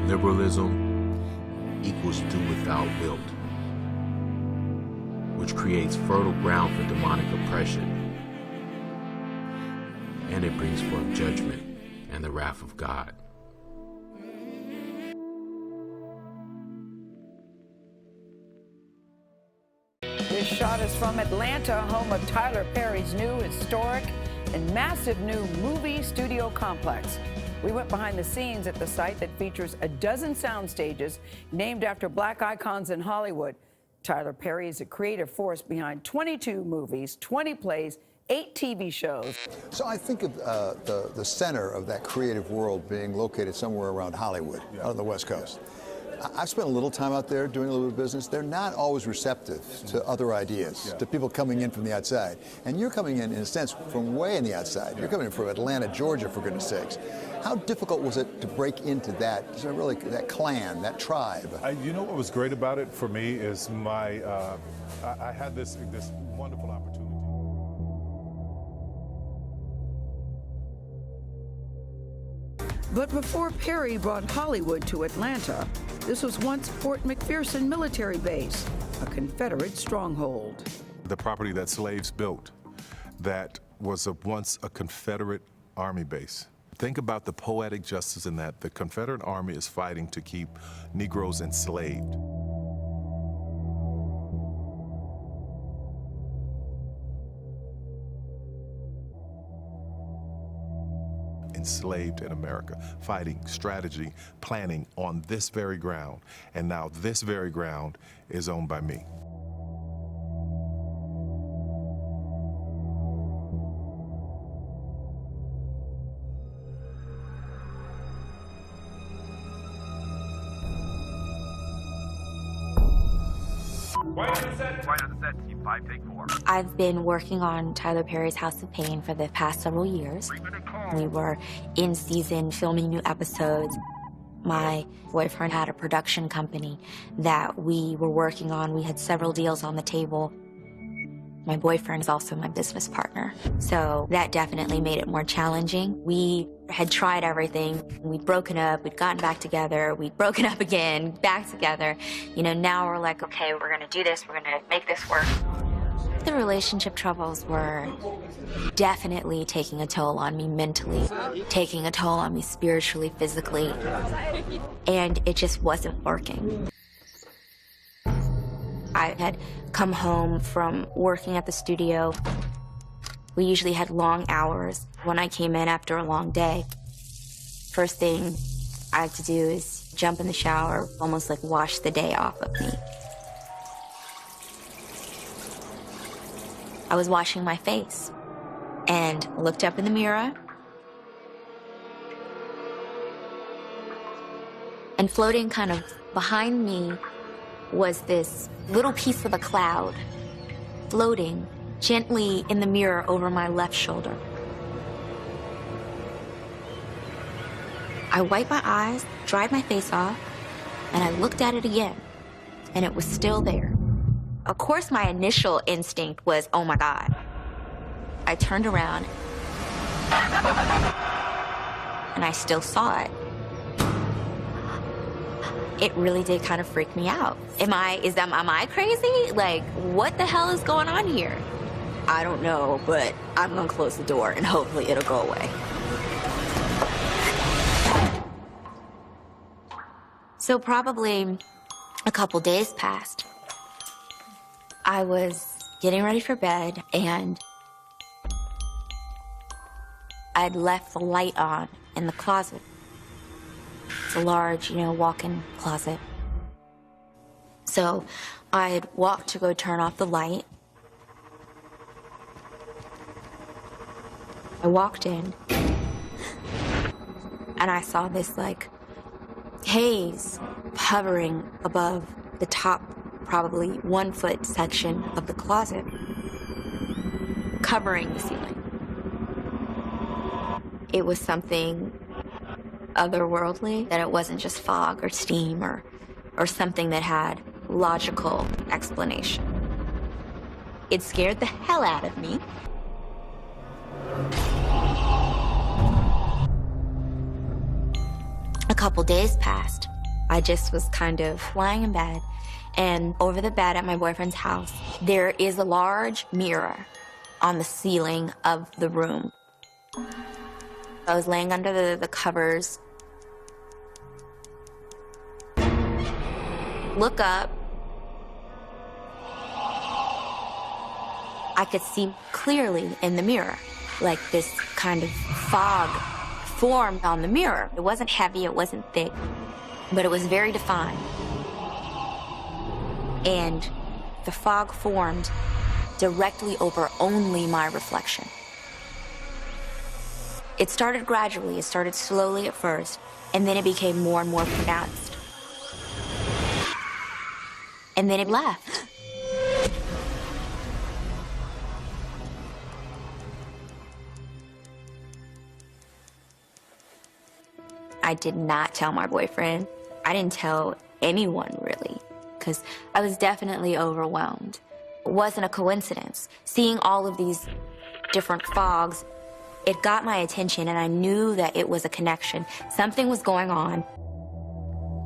Speaker 2: Liberalism equals do without wilt, which creates fertile ground for demonic oppression, and it brings forth judgment and the wrath of God.
Speaker 20: This shot is from Atlanta, home of Tyler Perry's new historic and massive new movie studio complex. We went behind the scenes at the site that features a dozen sound stages named after Black icons in Hollywood. Tyler Perry is a creative force behind 22 movies, 20 plays, 8 TV shows.
Speaker 14: So I think of the center of that creative world being located somewhere around Hollywood, out on the West Coast. I've spent a little time out there doing a little bit of business. They're not always receptive to other ideas, to people coming in from the outside. And you're coming in a sense, from way in the outside. You're coming in from Atlanta, Georgia, for goodness sakes. How difficult was it to break into that, really, that clan, that tribe?
Speaker 16: You know what was great about it for me is I had this wonderful opportunity.
Speaker 20: But before Perry brought Hollywood to Atlanta, this was once Fort McPherson military base, a Confederate stronghold.
Speaker 16: The property that slaves built, that was once a Confederate army base. Think about the poetic justice in that. The Confederate Army is fighting to keep Negroes enslaved. Enslaved in America, fighting, strategy, planning on this very ground. And now this very ground is owned by me.
Speaker 17: I've been working on Tyler Perry's House of Pain for the past several years. We were in season filming new episodes. My boyfriend had a production company that we were working on. We had several deals on the table. My boyfriend is also my business partner, so that definitely made it more challenging. We had tried everything. We'd broken up, we'd gotten back together, we'd broken up again, back together. You know, now we're like, okay, we're gonna do this, we're gonna make this work. The relationship troubles were definitely taking a toll on me mentally, taking a toll on me spiritually, physically, and it just wasn't working. I had come home from working at the studio. We usually had long hours. When I came in after a long day, first thing I had to do is jump in the shower, almost like wash the day off of me. I was washing my face and looked up in the mirror. And floating kind of behind me was this little piece of a cloud floating gently in the mirror over my left shoulder. I wiped my eyes, dried my face off, and I looked at it again, and it was still there. Of course, my initial instinct was, oh my God. I turned around, and I still saw it. It really did kind of freak me out. Am I crazy? Like, what the hell is going on here? I don't know, but I'm gonna close the door and hopefully it'll go away. So probably a couple days passed. I was getting ready for bed and I'd left the light on in the closet. It's a large, walk-in closet. So I had walked to go turn off the light. I walked in and I saw this haze hovering above the top, probably 1 foot section of the closet, covering the ceiling. It was something otherworldly, that it wasn't just fog or steam or something that had logical explanation. It scared the hell out of me. A couple days passed. I just was kind of lying in bed, and over the bed at my boyfriend's house, there is a large mirror on the ceiling of the room. I was laying under the covers. Look up. I could see clearly in the mirror, like this kind of fog formed on the mirror. It wasn't heavy, it wasn't thick, but it was very defined. And the fog formed directly over only my reflection. It started gradually, it started slowly at first, and then it became more and more pronounced. And then it left. I did not tell my boyfriend. I didn't tell anyone, really, because I was definitely overwhelmed. It wasn't a coincidence. Seeing all of these different fogs, it got my attention, and I knew that it was a connection. Something was going on.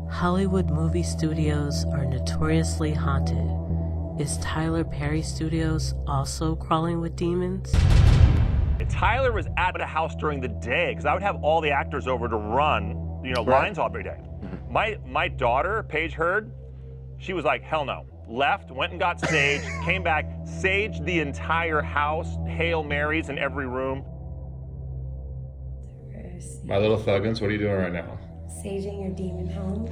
Speaker 5: Hollywood movie studios are notoriously haunted. Is Tyler Perry Studios also crawling with demons?
Speaker 8: Tyler was at a house during the day, because I would have all the actors over to run, lines all every day. My daughter, Paige Heard, she was like, hell no. Left, went and got sage, came back, saged the entire house, Hail Marys in every room.
Speaker 15: My little thuggins, what are you doing right now?
Speaker 18: Saging your demon home.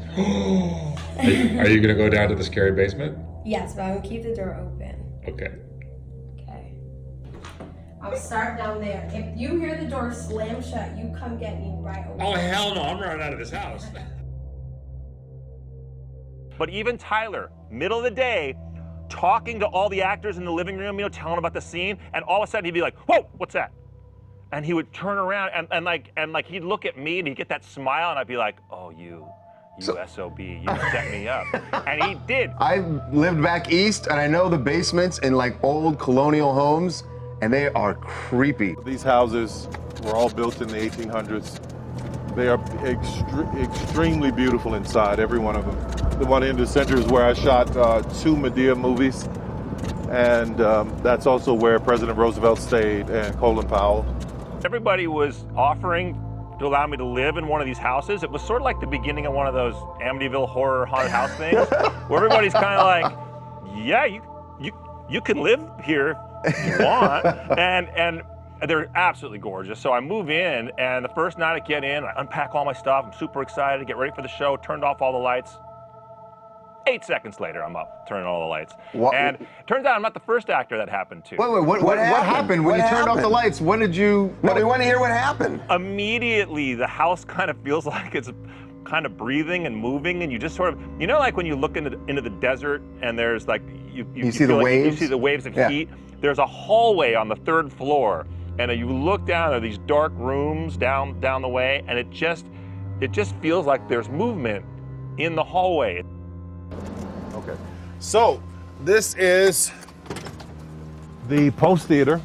Speaker 15: Are you gonna go down to the scary basement?
Speaker 18: Yes, but I'm gonna keep the door open.
Speaker 15: Okay.
Speaker 18: Okay. I'll start down there. If you hear the door slam shut, you come get me right over.
Speaker 15: Oh, hell no, I'm running out of this house.
Speaker 8: But even Tyler, middle of the day, talking to all the actors in the living room, telling about the scene, and all of a sudden he'd be like, whoa, what's that? And he would turn around and he'd look at me and he'd get that smile, and I'd be like, oh, you SOB, you set me up. And he did.
Speaker 19: I lived back east, and I know the basements in old colonial homes, and they are creepy.
Speaker 16: These houses were all built in the 1800s. They are extremely beautiful inside, every one of them. The one in the center is where I shot 2 Medea movies, and that's also where President Roosevelt stayed, and Colin Powell.
Speaker 8: Everybody was offering to allow me to live in one of these houses. It was sort of like the beginning of one of those Amityville horror haunted house things, where everybody's kind of like, yeah, you can live here if you want. and they're absolutely gorgeous. So I move in, and the first night I get in, I unpack all my stuff. I'm super excited, get ready for the show, turned off all the lights. 8 seconds later, I'm up, turning all the lights. And it turns out I'm not the first actor that happened to.
Speaker 19: Wait, what happened when you turned off the lights? When did you... No, we want to hear what happened.
Speaker 8: Immediately, the house kind of feels like it's kind of breathing and moving, and you just sort of, you know, like when you look into the desert and there's like, you
Speaker 19: see the waves?
Speaker 8: You see the waves of heat. There's a hallway on the 3rd floor, and you look down, there are these dark rooms down the way, and it just feels like there's movement in the hallway.
Speaker 16: Okay, so this is the Post Theater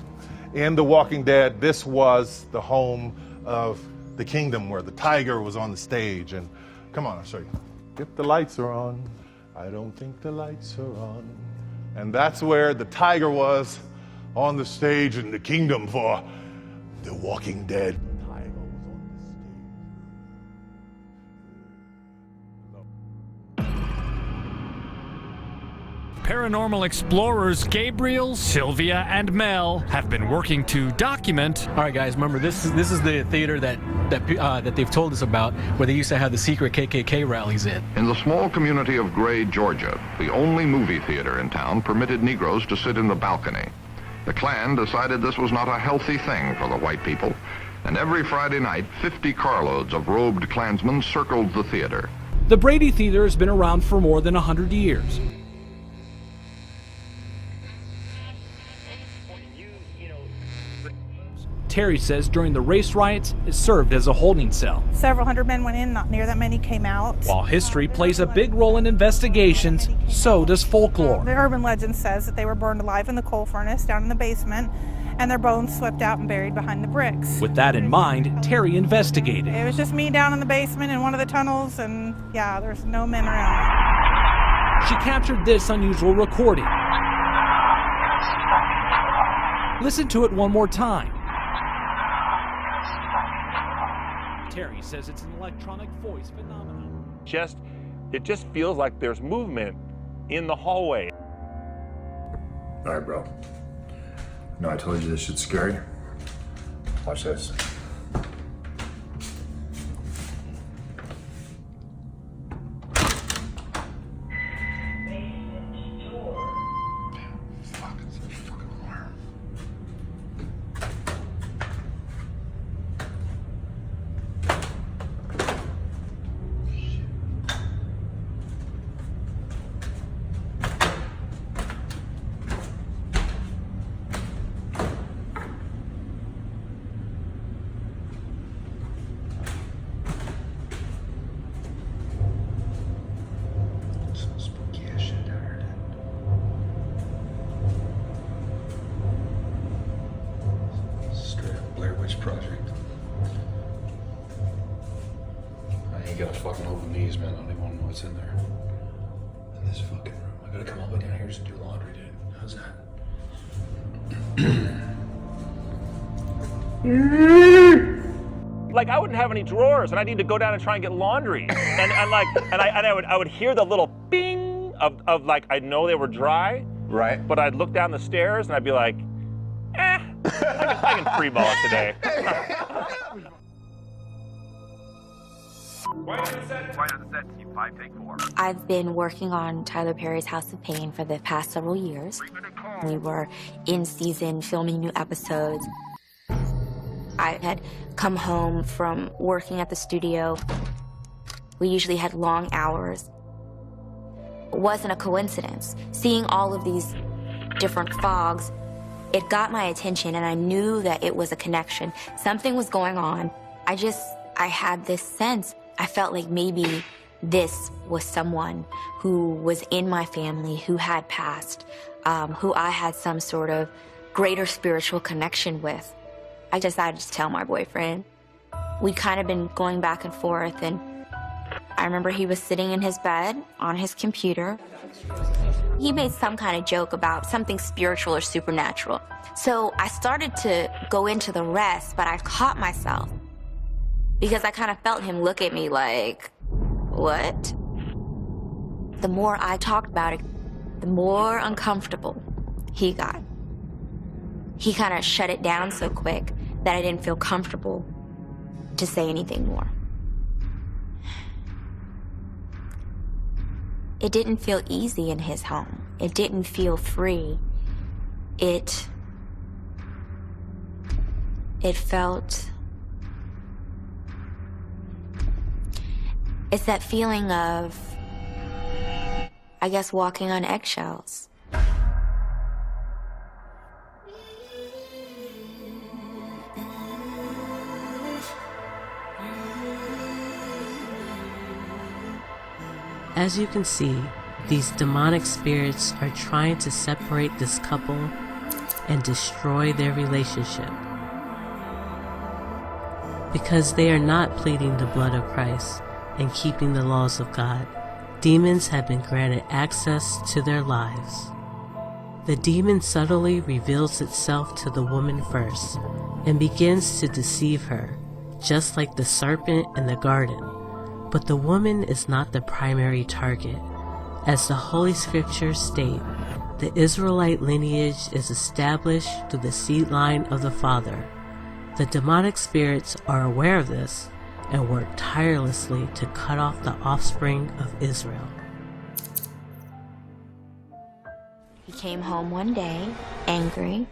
Speaker 16: in The Walking Dead. This was the home of the kingdom where the tiger was on the stage. And come on, I'll show you. If the lights are on, I don't think the lights are on. And that's where the tiger was on the stage in the kingdom for The Walking Dead.
Speaker 1: Paranormal explorers Gabriel, Sylvia, and Mel have been working to document.
Speaker 4: All right, guys, remember this is the theater that they've told us about, where they used to have the secret KKK rallies in.
Speaker 7: In the small community of Gray, Georgia, the only movie theater in town permitted Negroes to sit in the balcony. The Klan decided this was not a healthy thing for the white people, and every Friday night, 50 carloads of robed Klansmen circled the theater.
Speaker 1: The Brady Theater has been around for more than 100 years. Terry says during the race riots, it served as a holding cell.
Speaker 21: Several hundred men went in, not near that many came out.
Speaker 1: While history plays a big role in investigations, so does folklore.
Speaker 21: The urban legend says that they were burned alive in the coal furnace down in the basement, and their bones swept out and buried behind the bricks.
Speaker 1: With that in mind, Terry investigated.
Speaker 21: It was just me down in the basement in one of the tunnels, and yeah, there's no men around.
Speaker 1: She captured this unusual recording. Listen to it one more time. Terry says it's an electronic voice phenomenon.
Speaker 8: It just feels like there's movement in the hallway.
Speaker 15: All right, bro. No, I told you this shit's scary. Watch this.
Speaker 22: Project. I ain't got fucking open these, man. I don't even want to know what's in there. In this fucking room. I gotta come all the way down here just to do laundry, dude. How's that?
Speaker 8: Like, I wouldn't have any drawers, and I need to go down and try and get laundry. And I would hear the little bing of like, I know they were dry.
Speaker 19: Right.
Speaker 8: But I'd look down the stairs and I'd be like, I can free ball it today.
Speaker 17: I've been working on Tyler Perry's House of Pain for the past several years. We were in season filming new episodes. I had come home from working at the studio. We usually had long hours. It wasn't a coincidence. Seeing all of these different fogs, it got my attention, and I knew that it was a connection. Something was going on. I had this sense. I felt like maybe this was someone who was in my family, who had passed, who I had some sort of greater spiritual connection with. I decided to tell my boyfriend. We'd kind of been going back and forth, and I remember he was sitting in his bed on his computer. He made some kind of joke about something spiritual or supernatural. So I started to go into the rest, but I caught myself because I kind of felt him look at me like, what? The more I talked about it, the more uncomfortable he got. He kind of shut it down so quick that I didn't feel comfortable to say anything more. It didn't feel easy in his home. It didn't feel free. It felt... It's that feeling of, I guess, walking on eggshells.
Speaker 5: As you can see, these demonic spirits are trying to separate this couple and destroy their relationship. Because they are not pleading the blood of Christ and keeping the laws of God, demons have been granted access to their lives. The demon subtly reveals itself to the woman first and begins to deceive her, just like the serpent in the garden. But the woman is not the primary target. As the Holy Scriptures state, the Israelite lineage is established through the seed line of the Father. The demonic spirits are aware of this and work tirelessly to cut off the offspring of Israel.
Speaker 17: He came home one day, angry.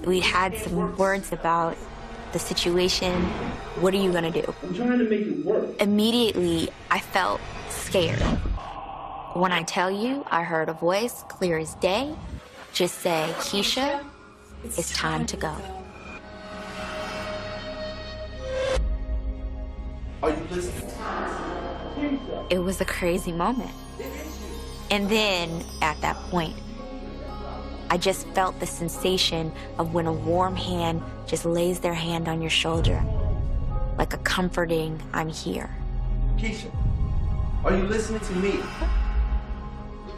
Speaker 17: We had some words about the situation. What are you gonna do? I'm trying to make it work. Immediately, I felt scared. When I tell you, I heard a voice clear as day just say, Keisha, it's time to go.
Speaker 3: Are you listening?
Speaker 17: It was a crazy moment. And then, at that point, I just felt the sensation of when a warm hand just lays their hand on your shoulder, like a comforting, I'm here.
Speaker 3: Keisha, are you listening to me?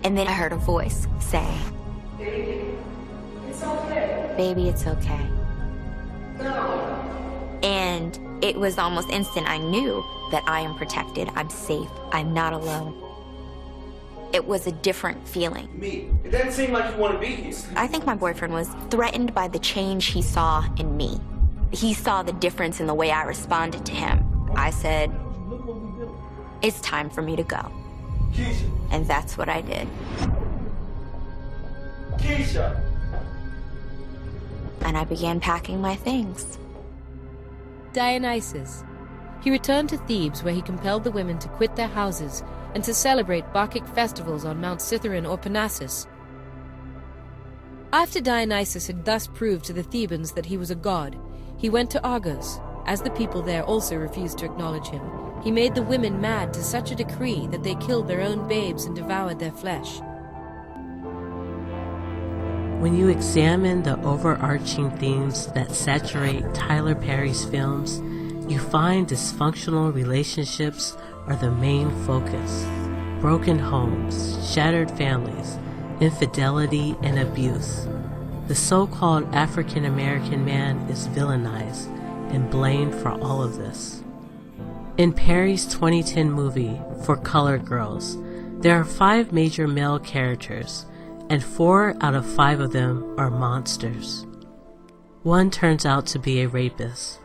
Speaker 17: And then I heard a voice say,
Speaker 3: Baby, it's okay.
Speaker 17: Baby, it's okay.
Speaker 3: No.
Speaker 17: And it was almost instant. I knew that I am protected, I'm safe, I'm not alone. It was a different feeling.
Speaker 3: Me, it doesn't seem like you want to be here.
Speaker 17: I think my boyfriend was threatened by the change he saw in me. He saw the difference in the way I responded to him. I said, it's time for me to go.
Speaker 3: Keisha.
Speaker 17: And that's what I did.
Speaker 3: Keisha.
Speaker 17: And I began packing my things.
Speaker 6: Dionysus. He returned to Thebes, where he compelled the women to quit their houses and to celebrate Bacchic festivals on Mount Cithaeron or Parnassus. After Dionysus had thus proved to the Thebans that he was a god, he went to Argos. As the people there also refused to acknowledge him, he made the women mad to such a decree that they killed their own babes and devoured their flesh.
Speaker 5: When you examine the overarching themes that saturate Tyler Perry's films, you find dysfunctional relationships are the main focus. Broken homes, shattered families, infidelity, and abuse. The so-called African American man is villainized and blamed for all of this. In Perry's 2010 movie, For Colored Girls, there are 5 major male characters, and 4 out of 5 of them are monsters. One turns out to be a rapist.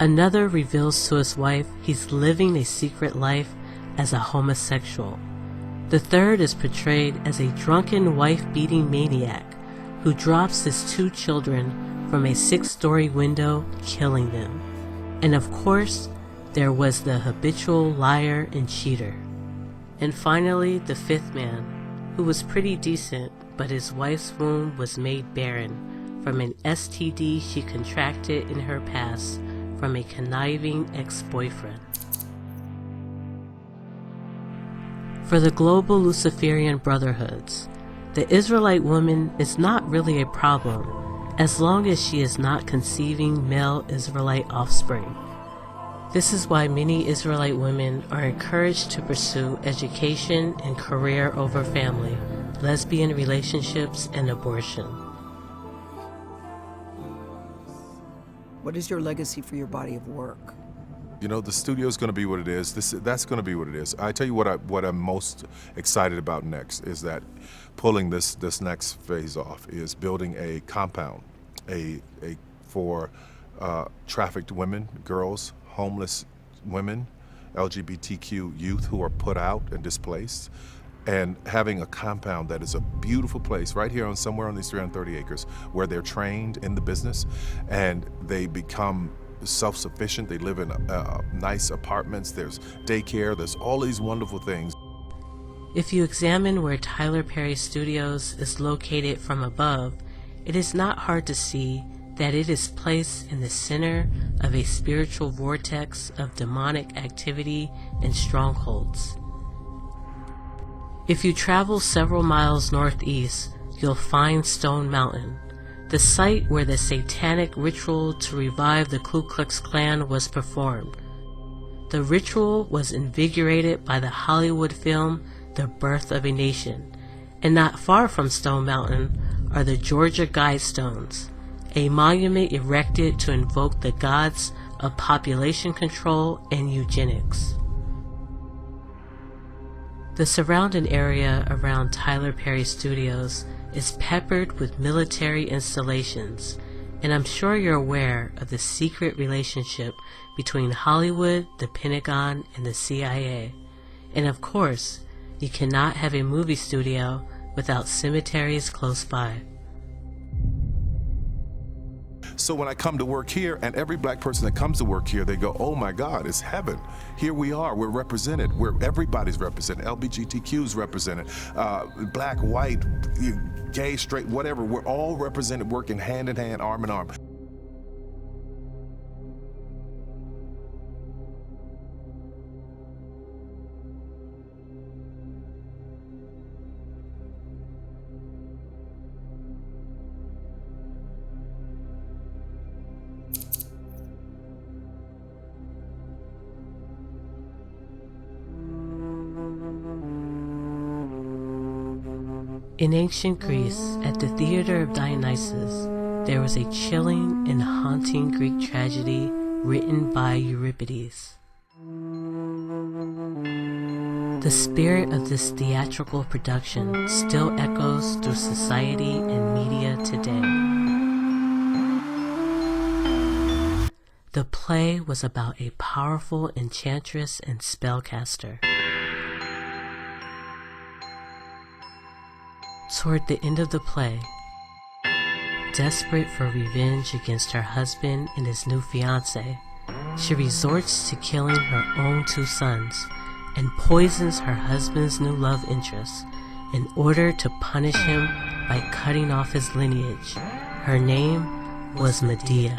Speaker 5: Another reveals to his wife he's living a secret life as a homosexual. The third is portrayed as a drunken wife-beating maniac who drops his 2 children from a 6-story window, killing them. And of course, there was the habitual liar and cheater. And finally, the 5th man, who was pretty decent, but his wife's womb was made barren from an STD she contracted in her past from a conniving ex-boyfriend. For the global Luciferian brotherhoods, the Israelite woman is not really a problem as long as she is not conceiving male Israelite offspring. This is why many Israelite women are encouraged to pursue education and career over family, lesbian relationships, and abortion.
Speaker 9: What is your legacy for your body of work?
Speaker 16: You know, the studio's going to be what it is. That's going to be what it is. I tell you what I'm most excited about next is that pulling this next phase off is building a compound, for trafficked women, girls, homeless women, LGBTQ youth who are put out and displaced, and having a compound that is a beautiful place right here somewhere on these 330 acres where they're trained in the business and they become self-sufficient. They live in nice apartments. There's daycare. There's all these wonderful things.
Speaker 5: If you examine where Tyler Perry Studios is located from above, it is not hard to see that it is placed in the center of a spiritual vortex of demonic activity and strongholds. If you travel several miles northeast, you'll find Stone Mountain, the site where the satanic ritual to revive the Ku Klux Klan was performed. The ritual was invigorated by the Hollywood film The Birth of a Nation, and not far from Stone Mountain are the Georgia Guidestones, a monument erected to invoke the gods of population control and eugenics. The surrounding area around Tyler Perry Studios is peppered with military installations, and I'm sure you're aware of the secret relationship between Hollywood, the Pentagon, and the CIA. And of course, you cannot have a movie studio without cemeteries close by.
Speaker 16: So when I come to work here, and every black person that comes to work here, they go, oh my God, it's heaven. Here we are, we're represented, everybody's represented, LGBTQ's represented, black, white, gay, straight, whatever, we're all represented, working hand in hand, arm in arm.
Speaker 5: In ancient Greece, at the theater of Dionysus, there was a chilling and haunting Greek tragedy written by Euripides. The spirit of this theatrical production still echoes through society and media today. The play was about a powerful enchantress and spellcaster. Toward the end of the play, desperate for revenge against her husband and his new fiancé, she resorts to killing her own 2 sons and poisons her husband's new love interest in order to punish him by cutting off his lineage. Her name was Medea.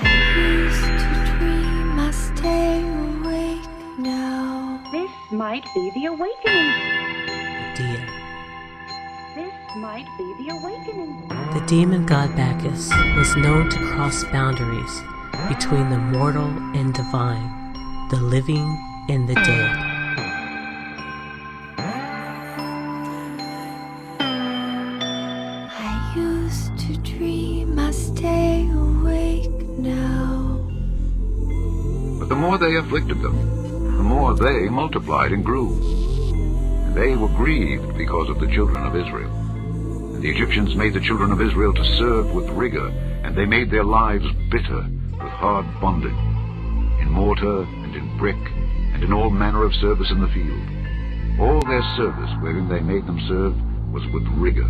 Speaker 10: I used to dream I stay awake now. This might be the awakening.
Speaker 5: Medea.
Speaker 10: This might be the awakening.
Speaker 5: The demon god Bacchus was known to cross boundaries between the mortal and divine, the living and the dead.
Speaker 10: I used to dream I stay awake now.
Speaker 9: But the more they afflicted them, the more they multiplied and grew. And they were grieved because of the children of Israel. And the Egyptians made the children of Israel to serve with rigor, and they made their lives bitter with hard bondage, in mortar and in brick, and in all manner of service in the field. All their service wherein they made them serve was with rigor.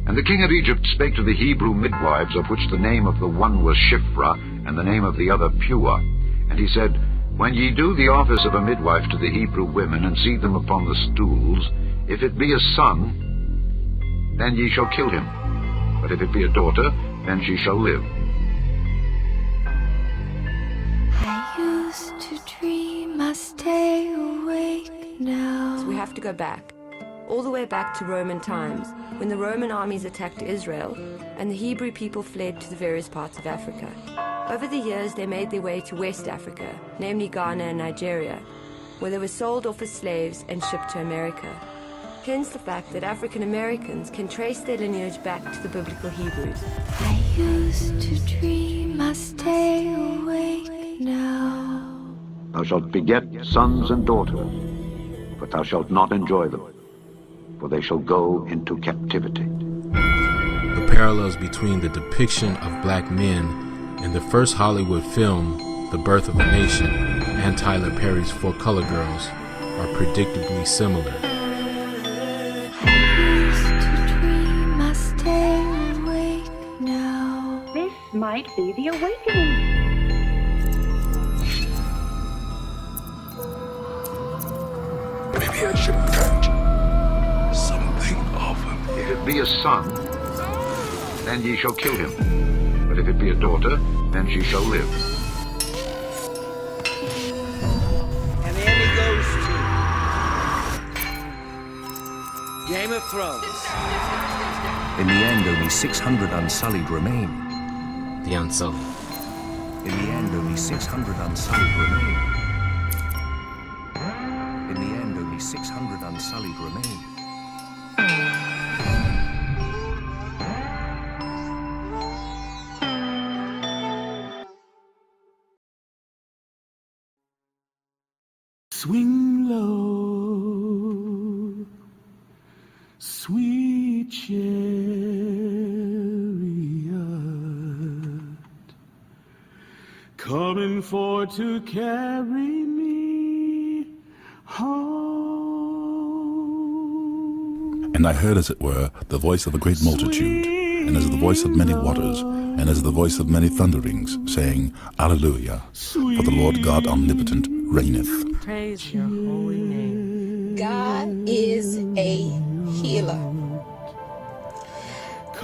Speaker 9: And the king of Egypt spake to the Hebrew midwives, of which the name of the one was Shiphrah, and the name of the other Puah. And he said, When ye do the office of a midwife to the Hebrew women, and see them upon the stools, if it be a son, then ye shall kill him. But if it be a daughter, then she shall live.
Speaker 10: I used to dream I stay awake now.
Speaker 11: So we have to go back, all the way back to Roman times, when the Roman armies attacked Israel, and the Hebrew people fled to the various parts of Africa. Over the years, they made their way to West Africa, namely Ghana and Nigeria, where they were sold off as slaves and shipped to America. Hence the fact that African Americans can trace their lineage back to the biblical Hebrews.
Speaker 10: I used to dream I stay awake
Speaker 9: Thou shalt beget sons and daughters, but thou shalt not enjoy them, for they shall go into captivity.
Speaker 2: The parallels between the depiction of black men in the first Hollywood film, The Birth of a Nation, and Tyler Perry's Four Color Girls are predictably similar.
Speaker 10: I stay awake now. This might be the awakening.
Speaker 9: Maybe I should catch something of him. If it be a son, then ye shall kill him. But if it be a daughter, then she shall live.
Speaker 12: And the Emmy goes to Game of Thrones.
Speaker 13: In the end, only 600 unsullied remain.
Speaker 2: The Unsullied.
Speaker 13: In the end, only 600 unsullied remain. In the end, only 600 unsullied remain.
Speaker 23: Swing low, sweet chariot, coming for to carry me home.
Speaker 24: And I heard, as it were, the voice of a great multitude, and as the voice of many waters, and as the voice of many thunderings, saying, Alleluia, for the Lord God omnipotent reigneth.
Speaker 5: Praise your holy name.
Speaker 25: God is a healer.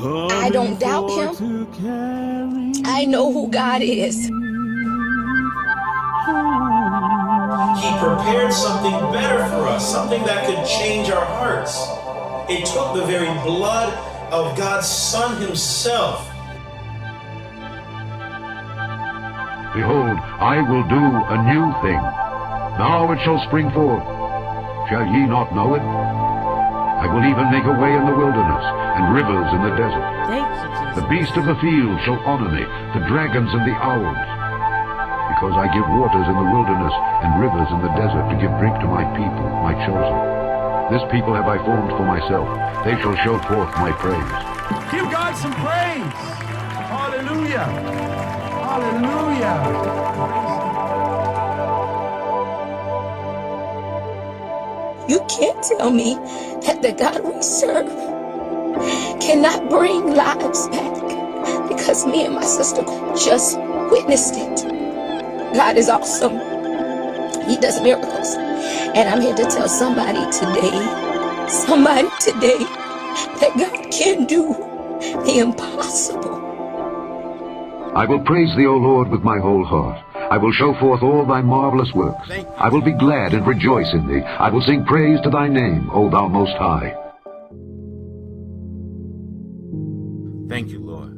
Speaker 25: I don't doubt him. I know who God is.
Speaker 26: He prepared something better for us, something that could change our hearts. It took the very blood of God's Son himself.
Speaker 9: Behold, I will do a new thing. Now it shall spring forth. Shall ye not know it? I will even make a way in the wilderness, and rivers in the desert. The beast of the field shall honor me, the dragons and the owls. Because I give waters in the wilderness, and rivers in the desert, to give drink to my people, my chosen. This people have I formed for myself. They shall show forth my praise.
Speaker 23: Give God some praise. Hallelujah. Hallelujah.
Speaker 25: You can't tell me that the God we serve cannot bring lives back, because me and my sister just witnessed it. God is awesome. He does miracles. And I'm here to tell somebody today, that God can do the impossible.
Speaker 9: I will praise thee, O Lord, with my whole heart. I will show forth all thy marvelous works. I will be glad and rejoice in thee. I will sing praise to thy name, O thou most high.
Speaker 2: Thank you, Lord.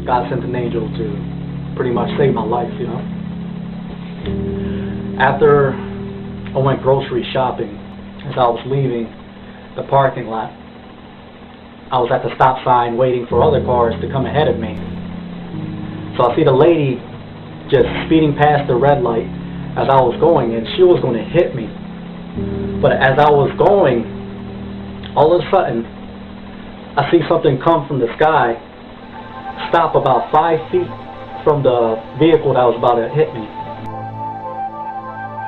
Speaker 4: God sent an angel to pretty much save my life, you know. After I went grocery shopping, as I was leaving the parking lot, I was at the stop sign waiting for other cars to come ahead of me. So I see the lady just speeding past the red light as I was going, and she was going to hit me. But as I was going, all of a sudden, I see something come from the sky, stop about 5 feet from the vehicle that was about to hit me.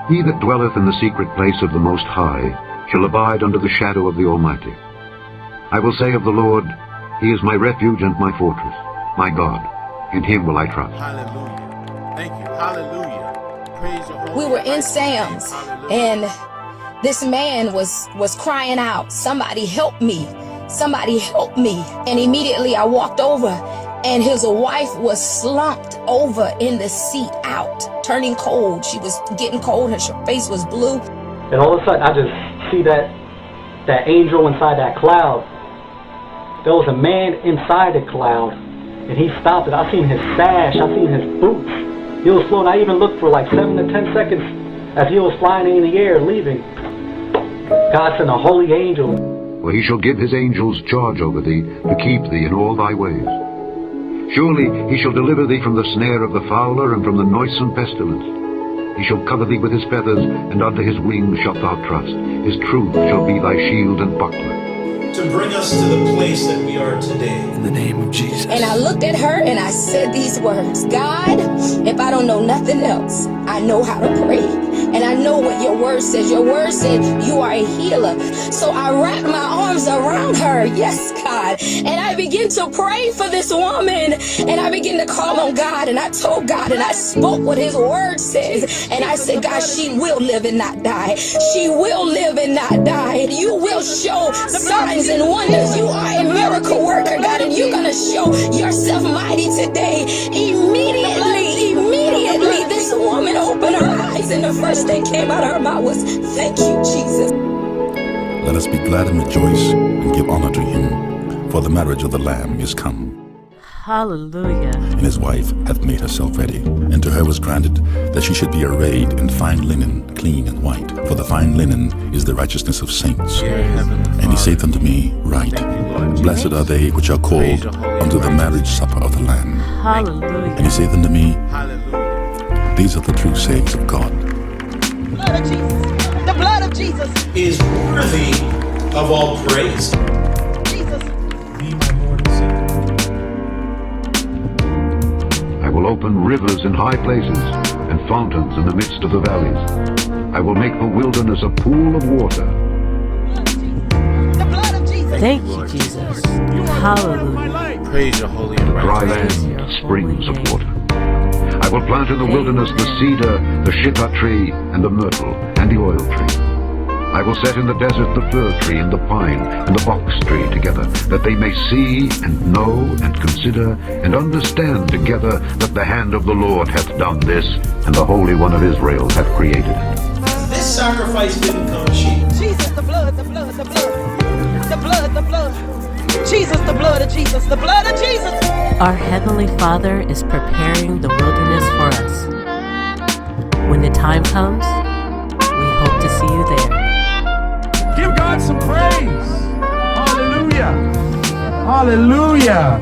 Speaker 9: He that dwelleth in the secret place of the Most High shall abide under the shadow of the Almighty. I will say of the Lord, He is my refuge and my fortress, my God. In Him will I trust.
Speaker 2: Hallelujah. Thank you. Hallelujah. Praise your holy
Speaker 25: We were in Sam's, and this man was crying out, somebody help me, somebody help me. And immediately I walked over, and his wife was slumped over in the seat out, turning cold. She was getting cold, her face was blue.
Speaker 4: And all of a sudden, I just see that angel inside that cloud. There was a man inside the cloud, and he stopped it. I seen his sash, I seen his boots. He was floating. I even looked for like 7 to 10 seconds as he was flying in the air, leaving. God sent a holy angel.
Speaker 9: For He shall give His angels charge over thee, to keep thee in all thy ways. Surely He shall deliver thee from the snare of the fowler, and from the noisome pestilence. He shall cover thee with his feathers, and under his wings shalt thou trust. His truth shall be thy shield and buckler.
Speaker 26: To bring us to the place that we are today.
Speaker 12: In the name of Jesus.
Speaker 25: And I looked at her and I said these words: God, if I don't know nothing else, I know how to pray. And I know what your word says. Your word said you are a healer. So I wrapped my arms around her. Yes, God. And I began to pray for this woman. And I began to call on God. And I told God and I spoke what his word says. And I said, God, she will live and not die. She will live and not die. You will show signs and wonders. You are a miracle worker, God. And you're going to show yourself mighty today. Immediately, this woman opened her eyes. And the first thing came out of her mouth was, thank you, Jesus.
Speaker 24: Let us be glad and rejoice and give honor to him, for the marriage of the Lamb is come.
Speaker 5: Hallelujah.
Speaker 24: And his wife hath made herself ready. And to her was granted that she should be arrayed in fine linen, clean and white. For the fine linen is the righteousness of saints. And he saith unto me, Write, blessed are they which are called unto the marriage supper of the Lamb.
Speaker 5: Hallelujah.
Speaker 24: And he saith unto me, These are the true sayings of God.
Speaker 1: Blood of Jesus. The blood of Jesus
Speaker 26: is worthy of all praise.
Speaker 1: Jesus.
Speaker 26: Be my Lord and Savior.
Speaker 9: I will open rivers in high places and fountains in the midst of the valleys. I will make the wilderness a pool of water.
Speaker 1: The blood of Jesus.
Speaker 5: Thank you, Jesus. Hallelujah.
Speaker 2: Praise your holy and
Speaker 9: Dry
Speaker 2: righteous name.
Speaker 9: land, springs of water. I will plant in the wilderness the cedar, the shittah tree, and the myrtle, and the oil tree. I will set in the desert the fir tree and the pine and the box tree together, that they may see and know and consider and understand together that the hand of the Lord hath done this, and the Holy One of Israel hath created it.
Speaker 26: This sacrifice didn't come cheap.
Speaker 1: Jesus, the blood, the blood, the blood. The blood, the blood. Jesus, the blood of Jesus, the blood of Jesus.
Speaker 5: Our Heavenly Father is preparing the wilderness for us. When the time comes, we hope to see you there.
Speaker 23: Give God some praise. Hallelujah. Hallelujah.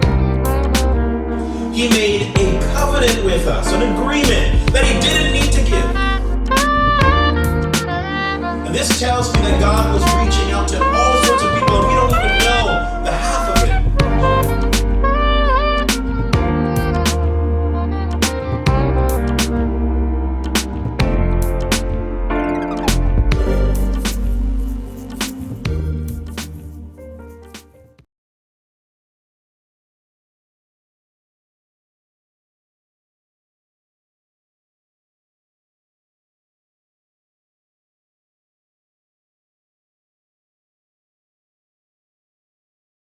Speaker 26: He made a covenant with us, an agreement that he didn't need to give. And this tells me that God was reaching out to all sorts of people, and we don't